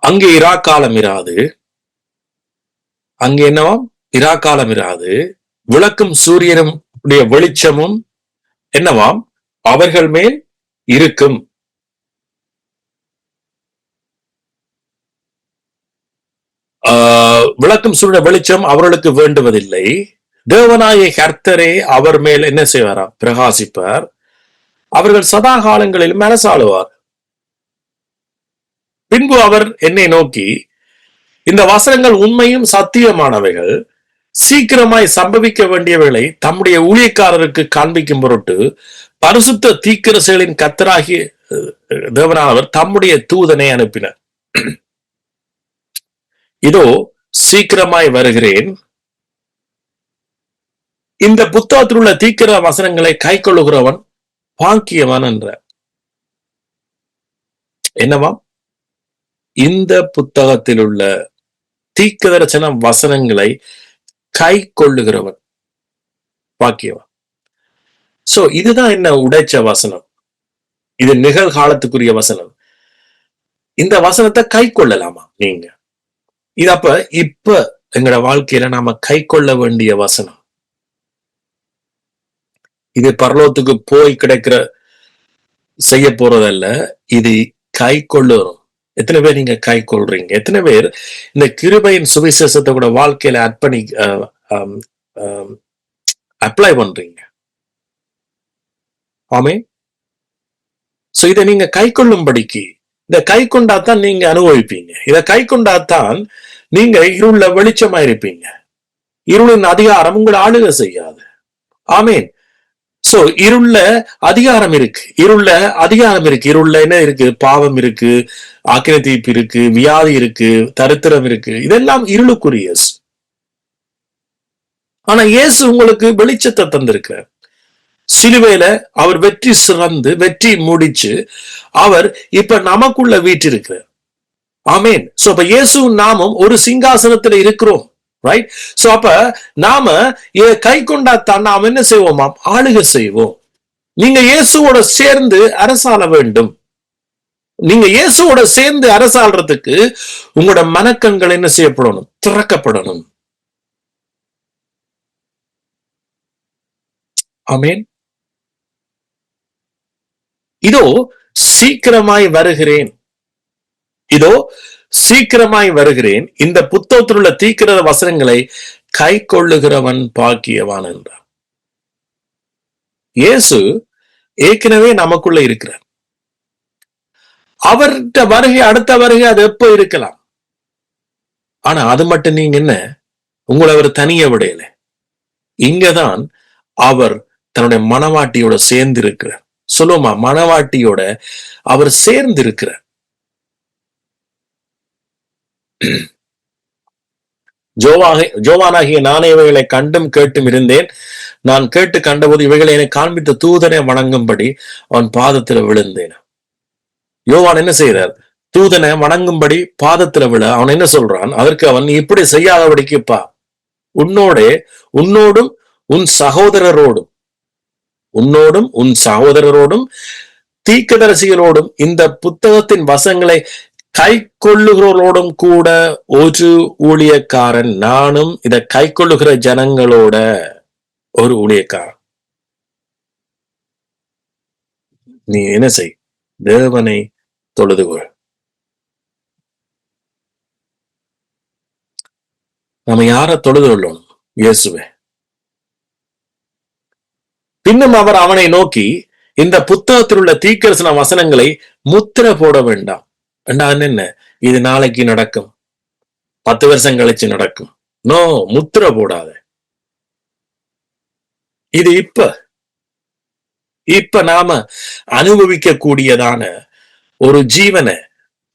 அங்கே இராக்காலம் இராது, அங்கே என்னவாம்? இராக்காலம் இராது, விளக்கும் சூரியனும் வெளிச்சமும் என்னவாம்? அவர்கள் மேல் இருக்கும். விளக்கும் சூரிய வெளிச்சம் அவர்களுக்கு வேண்டுவதில்லை, தேவனாய கர்த்தரே அவர் மேல் என்ன செய்வாராம்? பிரகாசிப்பார், அவர்கள் சதா காலங்களில் அரசாளுவார். பின்பு அவர் என்னை நோக்கி, இந்த வசனங்கள் உண்மையும் சத்தியமானவைகள், சீக்கிரமாய் சம்பவிக்க வேண்டியவைகளை தம்முடைய ஊழியக்காரருக்கு காண்பிக்கும் பொருட்டு பரிசுத்த தீர்க்கதரிசிகளின் கர்த்தராகிய தேவனானவர் தம்முடைய தூதனை அனுப்பினார். இதோ சீக்கிரமாய் வருகிறேன், இந்த புத்தகத்தில் உள்ள தீர்க்க வசனங்களை கை கொள்ளுகிறவன் பாக்கியவான் என்ற. என்னவாம்? இந்த புத்தகத்தில் உள்ள தீர்க்கதரிசன வசனங்களை கை கொள்ளுகிறவன் பாக்கியவான். சோ இதுதான் என்ன உடைச்ச வசனம், இது நிகழ்காலத்துக்குரிய வசனம். இந்த வசனத்தை கை கொள்ளலாமா நீங்க? இது அப்ப இப்ப எங்களோட வாழ்க்கையில நாம கை கொள்ள வேண்டிய வசனம். இது பரலோகத்துக்கு போய் கிடைக்கிற செய்ய போறதல்ல, இது கை கொள்ளுறோம். எத்தனை பேர் நீங்க கை கொள்றீங்க? எத்தனை பேர் இந்த கிருபையின் சுவிசேஷத்தை கூட வாழ்க்கையில அப்ளை பண்றீங்க? ஆமென். சோ இதை நீங்க கை கொள்ளும்படிக்கு, இதை கை கொண்டாத்தான் நீங்க அனுபவிப்பீங்க. இதை கை கொண்டாத்தான் நீங்க இருள வெளிச்சமா இருப்பீங்க. இருளின் அதிகாரம் உங்களை ஆளுகை செய்யாது. ஆமென். சோ இருள அதிகாரம் இருக்கு, இருள என்ன இருக்கு? பாவம் இருக்கு, ஆக்கினை தீர்ப்பு இருக்கு, வியாதி இருக்கு, தரித்திரம் இருக்கு, இதெல்லாம் இருளுக்குரிய. ஆனா இயேசு உங்களுக்கு வெளிச்சத்தை தந்திருக்கிறார். சிலுவையில அவர் வெற்றி சிறந்து வெற்றி முடிச்சு அவர் இப்ப நமக்குள்ள வீற்றிருக்கிறார். ஆமேன். சோ அப்ப இயேசு நாமும் ஒரு சிங்காசனத்துல இருக்கிறோம். ரைட். சோ அப்ப நாம கை கொண்டாத்தான் நாம் என்ன செய்வோமாம்? ஆளுகை செய்வோம். நீங்க இயேசுவோட சேர்ந்து அரசாள வேண்டும். நீங்க இயேசுவோட சேர்ந்து அரசாள்றதுக்கு உங்களோட மனக்கண்கள் என்ன செய்யப்படணும்? திறக்கப்படணும். ஆமேன். இதோ சீக்கிரமாய் வருகிறேன், இதோ சீக்கிரமாய் வருகிறேன், இந்த புத்தகத்தில் உள்ள தீர்க்கிற வசனங்களை கை கொள்ளுகிறவன் பாக்கியவான் என்றார். இயேசு ஏற்கனவே நமக்குள்ள இருக்கிறார். அவர்கிட்ட வருகை, அடுத்த வருகை அது எப்ப இருக்கலாம். ஆனா அது மட்டும் நீங்க என்ன, உங்களை அவர் தனிய விடையில. இங்கதான் அவர் தன்னுடைய மனவாட்டியோட சேர்ந்து இருக்கிறார். சொல்லுமா, மனவாட்டியோட அவர் சேர்ந்து இருக்கிறார். ஜோவானாகிய நானே இவைகளை கண்டும் கேட்டும் இருந்தேன். நான் கேட்டு கண்டபோது இவைகளை என்னை காண்பித்த தூதனை வணங்கும்படி அவன் பாதத்துல விழுந்தேன். யோவான் என்ன செய்யறார்? தூதனை வணங்கும்படி பாதத்துல விழ அவன் என்ன சொல்றான்? அதற்கு அவன், இப்படி செய்யாதபடிக்குப்பா, உன்னோடும் உன் சகோதரரோடும் தீர்க்கதரிசிகளோடும் இந்த புத்தகத்தின் வசங்களை கை கொள்ளுகிறவர்களோடும் கூட ஒரு ஊழியக்காரன், நானும் இதை கை கொள்ளுகிற ஜனங்களோட ஒரு ஊழியக்காரன். நீ என்ன செய்? தேவனை தொழுதுகொள். நம்ம யார தொழுது கொள்ளணும்? இயேசுவே. பின்னும் அவர் அவனை நோக்கி, இந்த புத்தகத்தில் உள்ள தீர்க்கதரிசன வசனங்களை முத்திரை போட வேண்டாம். என்ன, இது நாளைக்கு நடக்கும், 10 வருஷம் கழிச்சு நடக்கும். நோ, முத்திரை போடாத. இது இப்ப நாம அனுபவிக்க கூடியதான ஒரு ஜீவனை,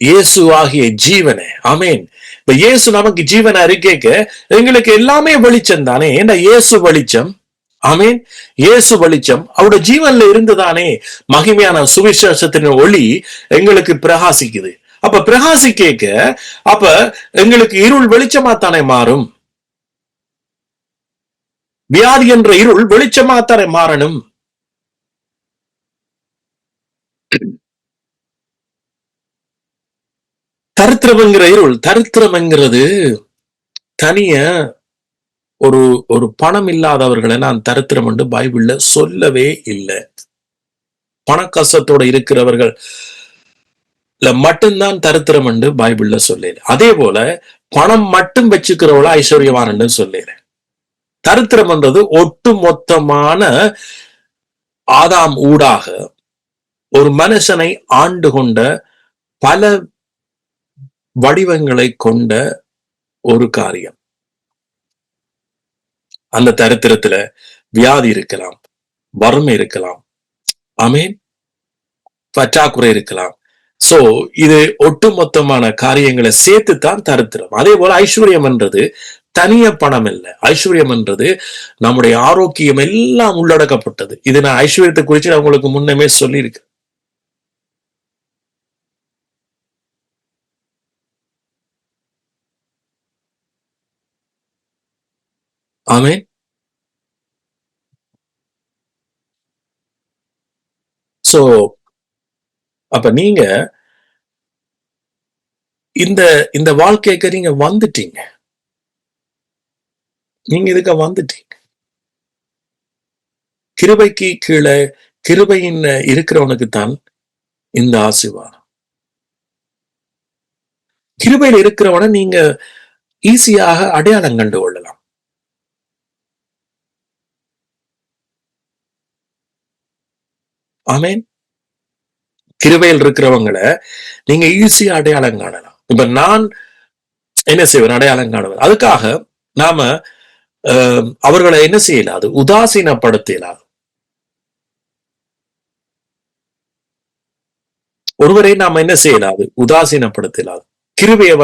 இயேசு ஆகிய ஜீவனை. ஆமேன். இப்ப இயேசு நமக்கு ஜீவனை அறிக்கைக்க எங்களுக்கு எல்லாமே வெளிச்சம் தானே. ஏன்னா இயேசு வெளிச்சம். ஆமேன். இயேசு வெளிச்சம் அவருடைய ஜீவன்ல இருந்துதானே மகிமையான சுவிசேஷத்தின் ஒளி எங்களுக்கு பிரகாசிக்குது. அப்ப பிரகாசிக்க அப்ப எங்களுக்கு இருள் வெளிச்சமாத்தானே மாறும். வியாதி என்ற இருள் வெளிச்சமாத்தானே மாறணும். தரித்திரம்ங்கிற இருள், தரித்திரம் என்கிறது தனிய ஒரு பணம் இல்லாதவர்களை நான் தரித்திரம் என்று பைபிள்ல சொல்லவே இல்லை. பண கஷ்டத்தோட இருக்கிறவர்கள் மட்டும்தான் தரித்திரம் என்று பைபிள்ல சொல்லல. அதே போல பணம் மட்டும் வச்சுக்கிறவள ஐஸ்வர்யவான் சொல்லல. தரித்திரம் என்றது ஒட்டு மொத்தமான ஆதாம் ஊடாக ஒரு மனுஷனை ஆண்டு கொண்ட பல வடிவங்களை கொண்ட ஒரு காரியம். அந்த தரித்திரத்துல வியாதி இருக்கலாம், வறுமை இருக்கலாம், ஆமேன், பற்றாக்குறை இருக்கலாம். சோ இது ஒட்டுமொத்தமான காரியங்களை சேர்த்துத்தான் தரித்திரம். அதே போல ஐஸ்வர்யம் என்றது தனிய பணம் இல்லை. ஐஸ்வர்யம் என்றது நம்முடைய ஆரோக்கியம் எல்லாம் உள்ளடக்கப்பட்டது. இது நான் ஐஸ்வர்யத்தை குறித்து நான் உங்களுக்கு முன்னமே சொல்லியிருக்கேன். ஆமேன். சோ அப்ப நீங்க இந்த வாழ்க்கைக்கு நீங்க வந்துட்டீங்க. நீங்க இதுக்கு வந்துட்டீங்க. கிருபைக்கு கீழே கிருபையின் இருக்கிறவனுக்கு தான் இந்த ஆசீர்வாதம். கிருபையில் இருக்கிறவனை நீங்க ஈஸியாக அடையாளம் கண்டு கொள்ளலாம். ஆமேன். கிருபையில் இருக்கிறவங்களை நீங்க ஈஸியா அடையாளம் காணலாம். இப்ப நான் என்ன செய்வேன்? அடையாளம் காணுவேன். அதுக்காக நாம அவர்களை என்ன செய்யலாது? உதாசீனப்படுத்த இயலாது. ஒருவரை நாம என்ன செய்யலாது? உதாசீனப்படுத்த இயலாது. கிருபையை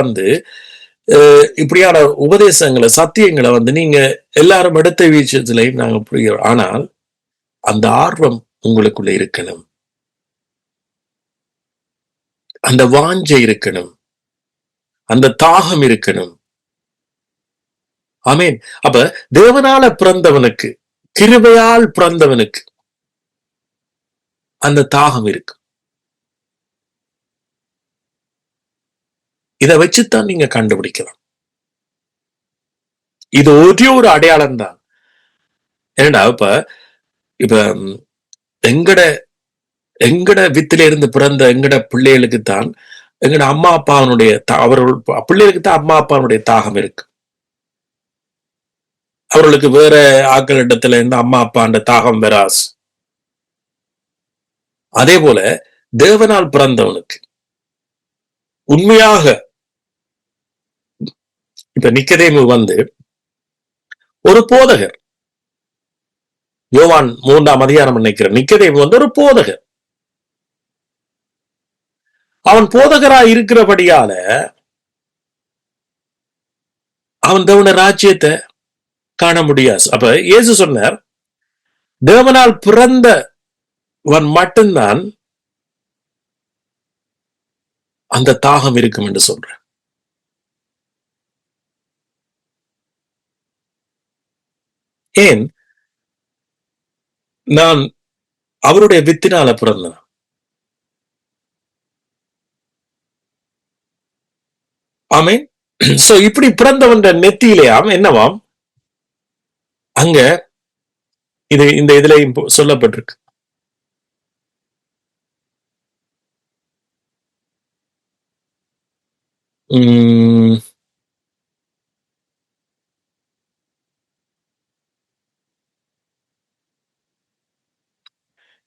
இப்படியான உபதேசங்களை, சத்தியங்களை நீங்க எல்லாரும் எடுத்த வீச்சத்திலையும் நாங்க புரிய. ஆனால் அந்த ஆர்வம் உங்களுக்குள்ள இருக்கணும், அந்த வாஞ்சை இருக்கணும், அந்த தாகம் இருக்கணும். ஆமேன். அப்ப தேவனால பிறந்தவனுக்கு, கிருபையால் பிறந்தவனுக்கு அந்த தாகம் இருக்கு. இதை வச்சுதான் நீங்க கண்டுபிடிக்கலாம். இது ஒரே ஒரு அடையாளம் தான். ஏன்னா இப்ப எங்கட வித்தில இருந்து பிறந்த எங்கட பிள்ளைகளுக்கு தான் எங்கட அம்மா அப்பாவனுடைய அவர்கள் பிள்ளைகளுக்கு தான் அம்மா அப்பாவனுடைய தாகம் இருக்கு. அவர்களுக்கு வேற ஆக்கள் இடத்துல இருந்து அம்மா அப்பாண்ட தாகம் வராது. அதே போல தேவனால் பிறந்தவனுக்கு உண்மையாக இப்ப நிக்கதேமு ஒரு போதகர், யோவான் 3ஆம் அதிகாரம் நினைக்கிறேன். நிக்கதேமு ஒரு போதகர். அவன் போதகராய் இருக்கிறபடியால அவன் தேவன ராஜ்யத்தை காண முடியாது. அப்ப இயேசு சொன்னார், தேவனால் பிறந்தவன் மட்டும்தான் அந்த தாகம் இருக்கும் என்று சொல்ற. ஏன்? நான் அவருடைய வித்தினால பிறந்தேன். ஆமேன். சோ இப்படி பிறந்தவன் நெத்தியிலேயாம் என்னவாம் அங்க இந்த இதுலயும் சொல்லப்பட்டிருக்கு.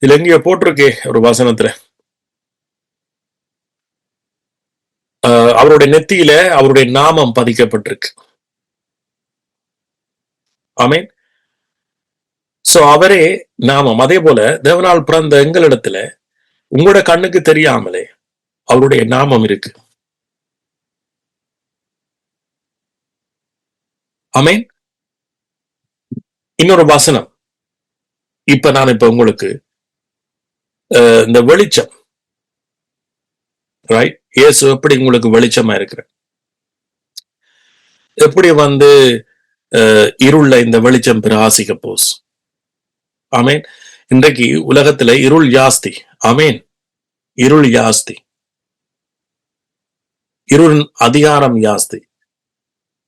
இதுல எங்கேயோ போட்டிருக்கே ஒரு வசனத்துல, அவருடைய நெத்தியில அவருடைய நாமம் பதிக்கப்பட்டிருக்கு. ஆமேன். சோ அவரே நாமம். அதே போல தேவனால் பிறந்த எங்களிடத்துல உங்களோட கண்ணுக்கு தெரியாமலே அவருடைய நாமம் இருக்கு. ஆமேன். இன்னொரு வசனம், நான் இப்ப உங்களுக்கு இந்த வெளிச்சம், ரைட்? இயேசு எப்படி உங்களுக்கு வெளிச்சமா இருக்கிற, எப்படி இருள்ல இந்த வெளிச்சம் பிரகாசிக்க போஸ். ஆமேன். இன்றைக்கு உலகத்துல இருள் ஜாஸ்தி. ஆமேன். இருள் ஜாஸ்தி, இருளின் அதிகாரம் ஜாஸ்தி,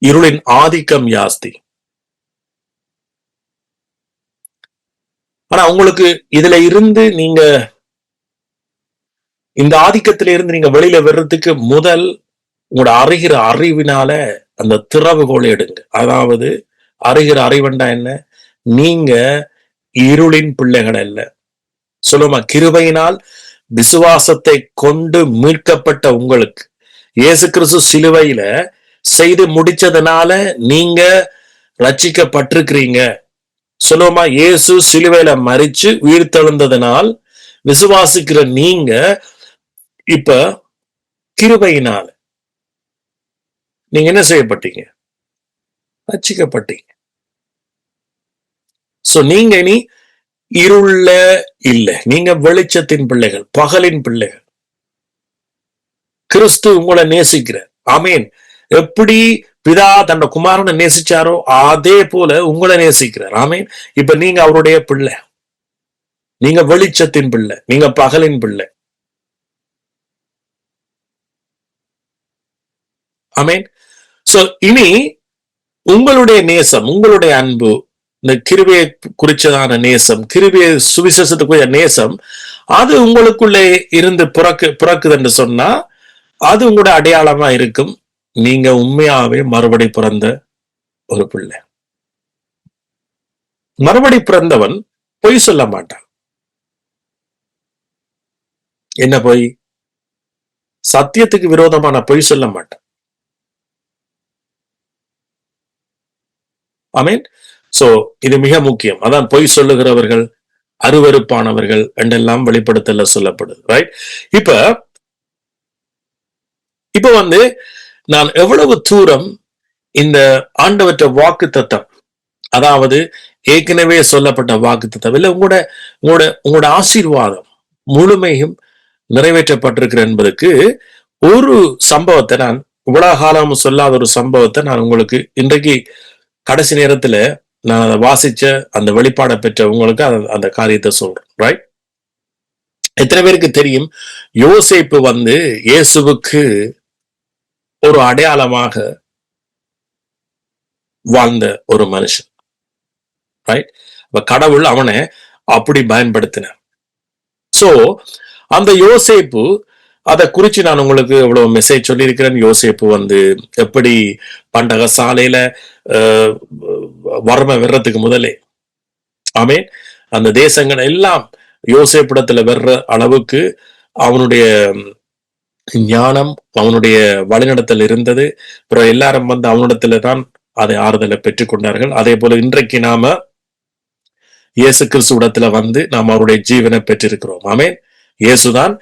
இருளின் ஆதிக்கம் ஜாஸ்தி. ஆனா உங்களுக்கு இதுல இருந்து நீங்க இந்த ஆதிக்கத்தில இருந்து நீங்க வெளியில வர்றதுக்கு முதல் உங்களோட அறிகிற அறிவினால அந்த திறவுகோலை எடுங்க. அதாவது அறிகிற அறிவண்டா என்ன? நீங்க இருளின் பிள்ளைகள் அல்ல. சொல்லுமா, கிருபையினால் விசுவாசத்தை கொண்டு மீட்கப்பட்ட உங்களுக்கு இயேசு கிறிஸ்து சிலுவையில செய்து முடிச்சதுனால நீங்க ரட்சிக்கப்பட்டிருக்கிறீங்க. சொல்லுமா, இயேசு சிலுவையில மரிச்சு உயிர் தெழுந்ததனால் விசுவாசிக்கிற நீங்க இப்ப கிருபையினால நீங்க என்ன செய்யப்பட்டீங்க? ரட்சிக்கப்பட்டீங்க. சோ நீங்க இனி இருள இல்ல, நீங்க வெளிச்சத்தின் பிள்ளைகள், பகலின் பிள்ளைகள். கிறிஸ்து உங்களை நேசிக்கிறார். ஆமேன். எப்படி பிதா தன்னோட குமாரனை நேசிச்சாரோ அதே போல உங்களை நேசிக்கிறார். ஆமேன். இப்ப நீங்க அவருடைய பிள்ளை, நீங்க வெளிச்சத்தின் பிள்ளை, நீங்க பகலின் பிள்ளை. ஆமேன். சோ இனி உங்களுடைய நேசம், உங்களுடைய அன்பு, இந்த கிருபையை குறிச்சதான நேசம், கிருபையை சுவிசேஷத்துக்குரிய நேசம், அது உங்களுக்குள்ளே இருந்து பிறக்குது என்று சொன்னா அது உங்களோட அடையாளமா இருக்கும். நீங்க உண்மையாவே மறுபடி பிறந்த ஒரு பிள்ளை. மறுபடி பிறந்தவன் பொய் சொல்ல மாட்டான். என்ன பொய்? சத்தியத்துக்கு விரோதமான பொய் சொல்ல மாட்டான். ஆமீன். சோ இது மிக முக்கியம். அதான் பொய் சொல்லுகிறவர்கள் அருவருப்பானவர்கள் என்றெல்லாம் வெளிப்படுத்தல சொல்லப்படுது. ரைட்? இப்ப நான் எவ்வளவு தூரம் இந்த ஆண்டவற்ற வாக்கு தத்தம் அதாவது ஏற்கனவே சொல்லப்பட்ட வாக்குத்தத்தம் இல்ல உங்களோட உங்களோட உங்களோட ஆசீர்வாதம் முழுமையும் நிறைவேற்றப்பட்டிருக்கிற என்பதற்கு ஒரு சம்பவத்தை நான் இவ்வளவு காலம் சொல்லாத ஒரு சம்பவத்தை நான் உங்களுக்கு இன்றைக்கு கடைசி நேரத்துல நான் அதை வாசிச்ச அந்த வெளிப்பாடை பெற்ற உங்களுக்கு அந்த காரியத்தை சொல்றேன். ரைட்? எத்தனை பேருக்கு தெரியும் யோசேப்பு இயேசுவுக்கு ஒரு அடையாளமாக வாழ்ந்த ஒரு மனுஷன். ரைட்? அப்ப கடவுள் அவனை அப்படி பயன்படுத்தினார். சோ அந்த யோசேப்பு அதை குறிச்சு நான் உங்களுக்கு இவ்வளவு மெசேஜ் சொல்லியிருக்கிறேன். யோசேப்பு எப்படி பண்டக சாலையில வறுமை வர்றதுக்கு முதலே ஆமேன் அந்த தேசங்கள் எல்லாம் யோசேப்பிடத்துல வர்ற அளவுக்கு அவனுடைய ஞானம் அவனுடைய வழிநடத்தல் இருந்தது. அப்புறம் எல்லாரும் அவனிடத்துல தான் அதை ஆறுதலை பெற்றுக் கொண்டார்கள். அதே போல இன்றைக்கு நாம இயேசு கிறிஸ்துவிடத்துல நாம் அவருடைய ஜீவனை பெற்றிருக்கிறோம். ஆமேன். இயேசுதான்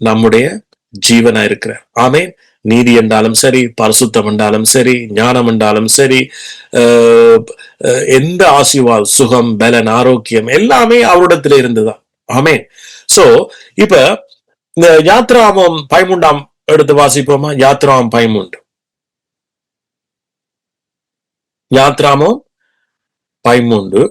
நம்முடைய ஜீவனா இருக்கிறார். ஆமேன். நீதி என்றாலும் சரி, பரிசுத்தம் என்றாலும் சரி, ஞானம் என்றாலும் சரி, எந்த ஆசீர்வாதம், சுகம், பலன், ஆரோக்கியம் எல்லாமே அவரிடத்துல இருந்துதான். ஆமேன். சோ இப்ப இந்த யாத்ராமம் 13 எடுத்து வாசிப்போமா? யாத்ராமம் 13. யாத்ராமம் 13.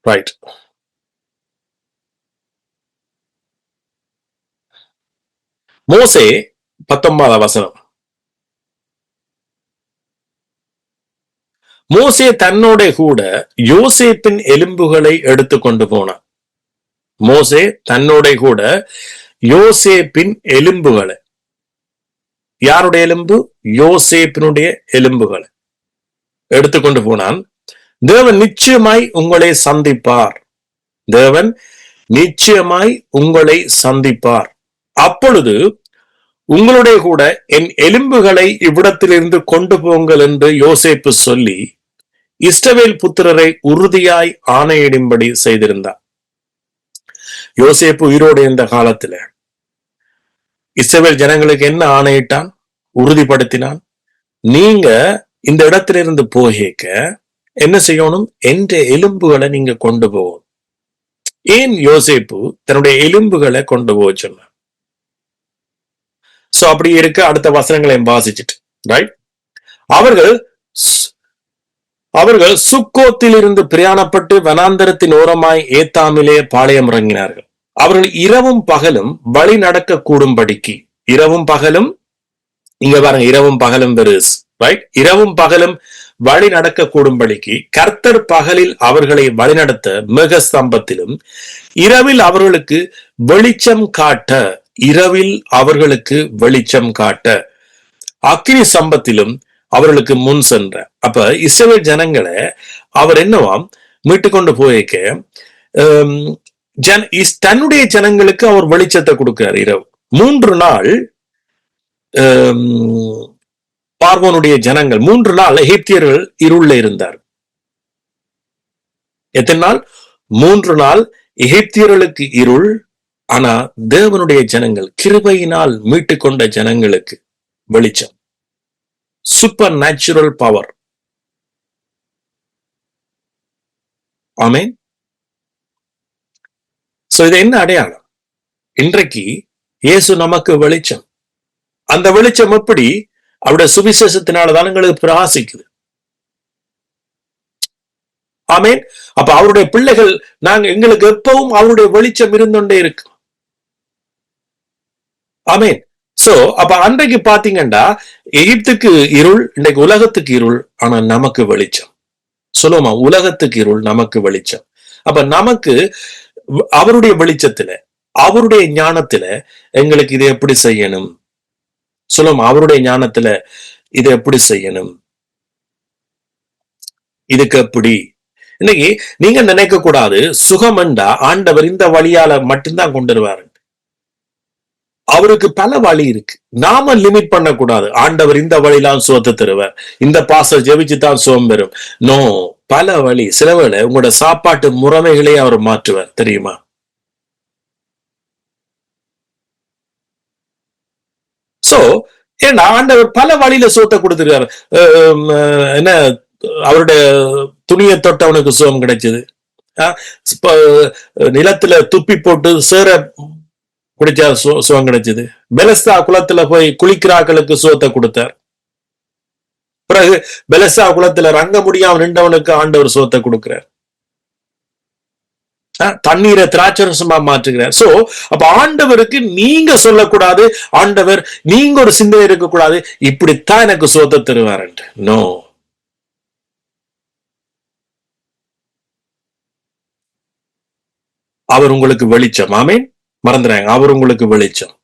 ரைட். மோசே 19 வசனம். மோசே தன்னோட கூட யோசேப்பின் எலும்புகளை எடுத்துக்கொண்டு போனான். மோசே தன்னோட கூட யோசேப்பின் எலும்புகளை, யாருடைய எலும்பு? யோசேப்பினுடைய எலும்புகளை எடுத்துக்கொண்டு போனான். தேவன் நிச்சயமாய் உங்களை சந்திப்பார். தேவன் நிச்சயமாய் உங்களை சந்திப்பார். அப்பொழுது உங்களுடைய கூட என் எலும்புகளை இவ்விடத்திலிருந்து கொண்டு போங்கள் என்று யோசேப்பு சொல்லி இஸ்ரவேல் புத்திரரை உறுதியாய் ஆணையிடும்படி செய்திருந்தார். யோசேப்பு உயிரோடு இருந்த காலத்துல இஸ்ரவேல் ஜனங்களுக்கு என்ன ஆணையிட்டான்? உறுதிப்படுத்தினான். நீங்க இந்த இடத்திலிருந்து போகேக்க என்ன செய்யணும்? என்ற எலும்புகளை நீங்க கொண்டு போகணும். ஏன் யோசேப்பு தன்னுடைய எலும்புகளை கொண்டு போக சொன்னார்? சோ அப்படி இருக்க அடுத்த வசனங்களை வாசிச்சுட்டு ரைட். அவர்கள் சுக்கோத்தில் இருந்து பிரயாணப்பட்டு வனாந்தரத்தின் ஓரமாய் ஏத்தாமிலே பாளையம் இறங்கினார்கள். அவர்கள் இரவும் பகலும் வழி நடக்க கூடும்படிக்கு, இரவும் பகலும், இங்க பாருங்க, இரவும் பகலும் பெருஸ் ரைட். இரவும் பகலும் வழி நடக்க கூடும்படிக்கு கர்த்தர் பகலில் அவர்களை வழிநடத்த மேகஸ்தம்பத்திலும் இரவில் அவர்களுக்கு வெளிச்சம் காட்ட, இரவில் அவர்களுக்கு வெளிச்சம் காட்ட அக்கினி சம்பத்திலும் அவர்களுக்கு முன் சென்ற. அப்ப இஸ்ரவேல் ஜனங்களை அவர் என்னவாம் மீட்டு கொண்டு போயிருக்க தன்னுடைய ஜனங்களுக்கு அவர் வெளிச்சத்தை கொடுக்கிறார். இரவு 3 நாள் பார்வோனுடைய ஜனங்கள் 3 நாள் எகிப்தியர்கள் இருள்ல இருந்தார். எத்தனை நாள்? 3 நாள் எகிப்தியர்களுக்கு இருள். ஆனா தேவனுடைய ஜனங்கள், கிருபையினால் மீட்டு கொண்ட ஜனங்களுக்கு வெளிச்சம். Super natural power. ஆமேன். சோ இது என்ன அடையாளம்? இன்றைக்கு இயேசு நமக்கு வெளிச்சம். அந்த வெளிச்சம் எப்படி? அவருடைய சுவிசேஷத்தினாலதான் எங்களுக்கு பிரகாசிக்குது. ஆமேன். அப்ப அவருடைய பிள்ளைகள் எங்களுக்கு எப்பவும் அவருடைய வெளிச்சம் இருந்துட்டே இருக்கு. ஆமேன். சோ அப்ப அன்றைக்கு பாத்தீங்கன்னா எகிப்துக்கு இருள், இன்றைக்கு உலகத்துக்கு இருள், ஆனா நமக்கு வெளிச்சம். சொல்லுவோமா? உலகத்துக்கு இருள், நமக்கு வெளிச்சம். அப்ப நமக்கு அவருடைய வெளிச்சத்துல, அவருடைய ஞானத்துல எங்களுக்கு இதை எப்படி செய்யணும்? சொல்லுவோமா? அவருடைய ஞானத்துல இதை எப்படி செய்யணும்? இதுக்கு எப்படி? இன்னைக்கு நீங்க நினைக்க கூடாது சுகமண்டா ஆண்டவர் இந்த வழியால மட்டும்தான் கொண்டு வருவாரு. அவருக்கு பல வழி இருக்கு. நாம லிமிட் பண்ணக்கூடாது. ஆண்டவர் இந்த வழியெல்லாம் சுகத்தை தருவார், இந்த பாச ஜெபிச்சு தான் சுகம் பெறும். நோ, பல வழி. சில வேளை உங்களோட சாப்பாட்டு முறைமைகளே அவர் மாற்றுவார், தெரியுமா? சோ ஏன்னா ஆண்டவர் பல வழியில சுகத்தை கொடுத்திருக்காரு. என்ன, அவருடைய துணியை தொட்டவனுக்கு சுகம் கிடைச்சது. நிலத்துல துப்பி போட்டு சேர குடிச்சா சுகம் கிடைச்சது. பெலஸ்தா குளத்துல போய் குளிக்கிறாக்களுக்கு சுகத்தை கொடுத்தார். பிறகு பெலஸ்தா குளத்துல ரங்க முடியாம நின்றவனுக்கு ஆண்டவர் சுகத்தை கொடுக்கிறார். தண்ணீரை திராட்சரசமா மாற்றுகிறார். சோ அப்ப ஆண்டவருக்கு நீங்க சொல்லக்கூடாது, ஆண்டவர் நீங்க ஒரு சிந்தனை இருக்கக்கூடாது, இப்படித்தான் எனக்கு சுகத்தை தருவார். நோ, அவர் உங்களுக்கு வெளிச்சம். ஆமீன். மறந்துறாங்க, அவர் உங்களுக்கு வெளிச்சம்.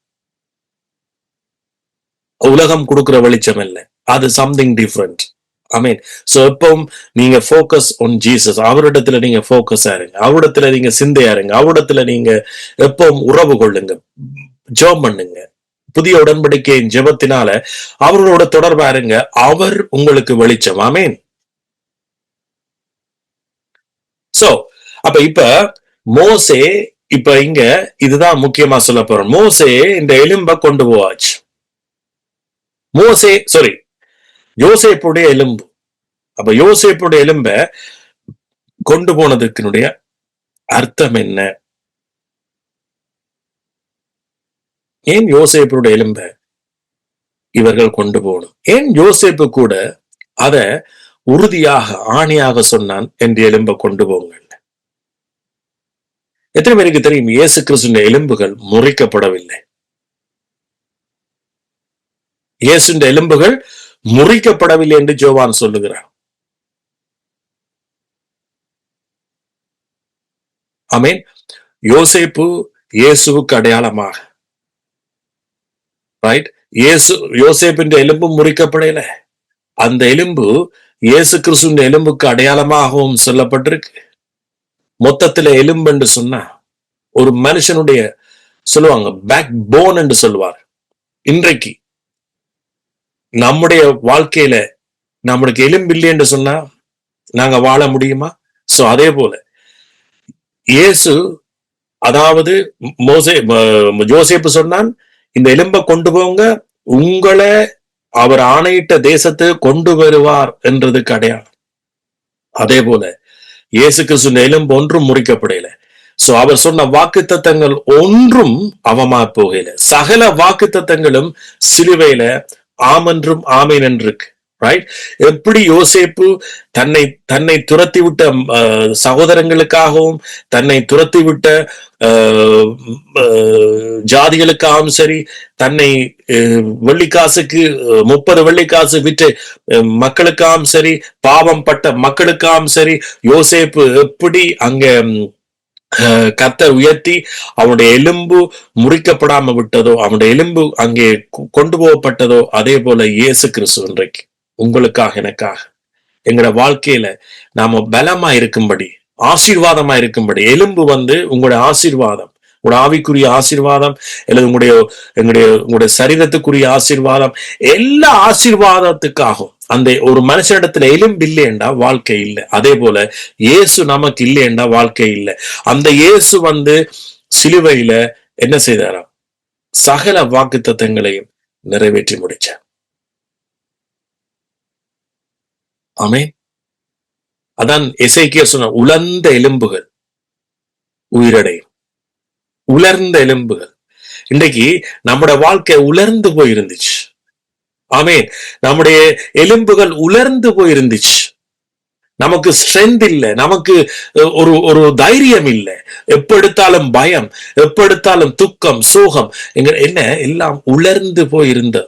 உலகம் கொடுக்கிற வெளிச்சம் இல்லை, அது சம்திங் டிஃபரெண்ட். ஆமீன். சோ எப்பவும் நீங்க ஃபோக்கஸ் ஆன் ஜீசஸ். அவரிடத்துல நீங்க ஃபோக்கஸா இருங்க, அவரிடத்துல நீங்க சிந்தையா இருங்க, அவரிடத்துல நீங்க எப்பவும் உறவு கொள்ளுங்க, ஜெபம் பண்ணுங்க. புதிய உடன்படிக்கையின் ஜெபத்தினால அவர்களோட தொடர்பா இருங்க. அவர் உங்களுக்கு வெளிச்சம். ஆமீன். சோ அப்ப இப்ப மோசே, இப்ப இங்க இதுதான் முக்கியமா சொல்ல போறோம். மோசே இந்த எலும்ப கொண்டு போவாச்சு. யோசேப்புடைய எலும்பு. அப்ப யோசேப்புடைய எலும்ப கொண்டு போனதுக்குனுடைய அர்த்தம் என்ன? ஏன் யோசேப்புடைய எலும்ப இவர்கள் கொண்டு போகணும்? ஏன் யோசேப்பு கூட அத உறுதியாக ஆணையாக சொன்னான், என்று எலும்ப கொண்டு போங்க. எத்தனை பேருக்கு தெரியும் இயேசு கிறிஸ்துவின் எலும்புகள் முறிக்கப்படவில்லை? இயேசுவின் எலும்புகள் முறிக்கப்படவில்லை என்று யோவான் சொல்லுகிறார். ஆமீன். யோசேப்பு இயேசுவுக்கு அடையாளமாக, ரைட்? யோசேப்பின் எலும்பு முறிக்கப்படல. அந்த எலும்பு இயேசு கிறிஸ்துவின் எலும்புக்கு அடையாளமாகவும் சொல்லப்பட்டிருக்கு. மொத்தத்துல எலும்பு என்று சொன்னா ஒரு மனுஷனுடைய சொல்லுவாங்க பேக் போன் என்று சொல்லுவார். இன்றைக்கு நம்முடைய வாழ்க்கையில நம்மளுக்கு எலும்பு இல்லை என்று சொன்னா நாங்க வாழ முடியுமா? சோ அதே போல இயேசு, அதாவது யோசேப்பு சொன்னான், இந்த எலும்பை கொண்டு போங்க, உங்களை அவர் ஆணையிட்ட தேசத்துக்கு கொண்டு வருவார் என்றதுக்கு அடையாளம். அதே போல இயேசு கிறிஸ்துவின் எலும்பு ஒன்றும் முறிக்கப்படல. சோ அவர் சொன்ன வாக்குத்தத்தங்கள் ஒன்றும் அவமா போகல. சகல வாக்குத்தத்தங்களும் சிலுவையில ஆமென்றும் ஆமீன் என்று இருக்கு. ரைட்? எப்படி யோசேப்பு தன்னை துரத்தி விட்ட சகோதரங்களுக்காகவும் தன்னை துரத்தி விட்ட ஜாதிகளுக்காகவும் சரி, தன்னை வெள்ளிக்காசுக்கு 30 வெள்ளிக்காசு விற்ற மக்களுக்காகவும் சரி, பாவம் பட்ட மக்களுக்காகவும் சரி, யோசேப்பு எப்படி அங்க கர்த்தர் உயர்த்தி அவனுடைய எலும்பு முறிக்கப்படாம விட்டதோ, அவனுடைய எலும்பு அங்கே கொண்டு போகப்பட்டதோ, அதே போல இயேசு கிறிஸ்து இன்றைக்கு உங்களுக்காக எனக்காக எங்களோட வாழ்க்கையில நாம பலமா இருக்கும்படி, ஆசீர்வாதமா இருக்கும்படி, எலும்பு உங்களுடைய ஆசீர்வாதம், உங்களுடைய ஆவிக்குரிய ஆசீர்வாதம், அல்லது உங்களுடைய சரீரத்துக்குரிய ஆசீர்வாதம், எல்லா ஆசீர்வாதத்துக்காகவும். அந்த ஒரு மனுஷனிடத்துல எலும்பு இல்லையண்டா வாழ்க்கை இல்லை. அதே போல இயேசு நமக்கு இல்லையண்டா வாழ்க்கை இல்லை. அந்த இயேசு சிலுவையில என்ன செய்தாராம்? சகல வாக்குத்தத்தங்களையும் நிறைவேற்றி முடிச்சார். ஆமென். அதான் எசேக்கியா சொன்ன, உலர்ந்த எலும்புகள் உயிரடையும். உலர்ந்த எலும்புகள். இன்றைக்கு நம்முடைய வாழ்க்கை உலர்ந்து போயிருந்துச்சு. ஆமென். நம்முடைய எலும்புகள் உலர்ந்து போயிருந்துச்சு. நமக்கு ஸ்ட்ரென்த் இல்லை, நமக்கு ஒரு தைரியம் இல்லை, எப்ப எடுத்தாலும் பயம், எப்ப எடுத்தாலும் துக்கம், சோகம், என்ன எல்லாம் உலர்ந்து போயிருந்த.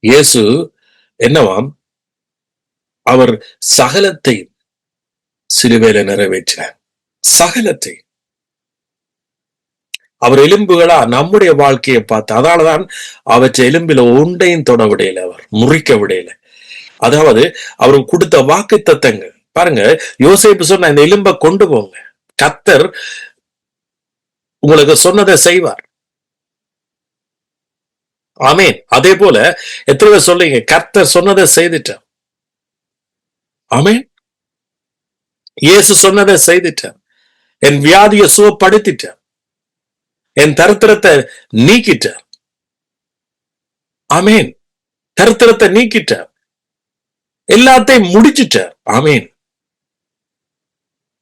இயேசு என்னவாம்? அவர் சகலத்தை சிலுவையில நிறைவேற்றினார். சகலத்தை. அவர் எலும்புகளா நம்முடைய வாழ்க்கையை பார்த்து, அதனாலதான் அவற்றை எலும்பில ஒன்றையும் தொட விடையில, அவர் முறிக்க விடையில. அதாவது அவர் கொடுத்த வாக்குத்தத்தங்கள் பாருங்க, யோசேப்பு சொன்ன இந்த எலும்பை கொண்டு போங்க, கர்த்தர் உங்களுக்கு சொன்னதை செய்வார். ஆமேன். அதே போல எத்தனை பேர் சொல்றீங்க, கர்த்தர் சொன்னதை செய்துட்டார். ஆமேன். இயேசு சொன்னதை செய்துட்டார். என் வியாதியை சுகப்படுத்திட்டார். என் தரித்திரத்தை நீக்கிட்டார். ஆமேன். தரித்திரத்தை நீக்கிட்டார். எல்லாத்தையும் முடிச்சிட்டார். ஆமேன்.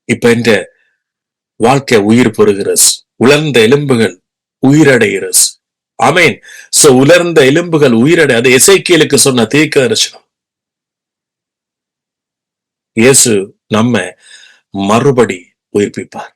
இப்ப இந்த வாழ்க்கை உயிர் பெறுகிறது. உலர்ந்த எலும்புகள் உயிரடைகிறது. ஆமேன். சோ உலர்ந்த எலும்புகள் உயிரடை. அது எசேக்கியேலுக்கு சொன்ன தீர்க்க தரிசனம். இயேசு நம்ம மறுபடி உயிர்ப்பிப்பார்.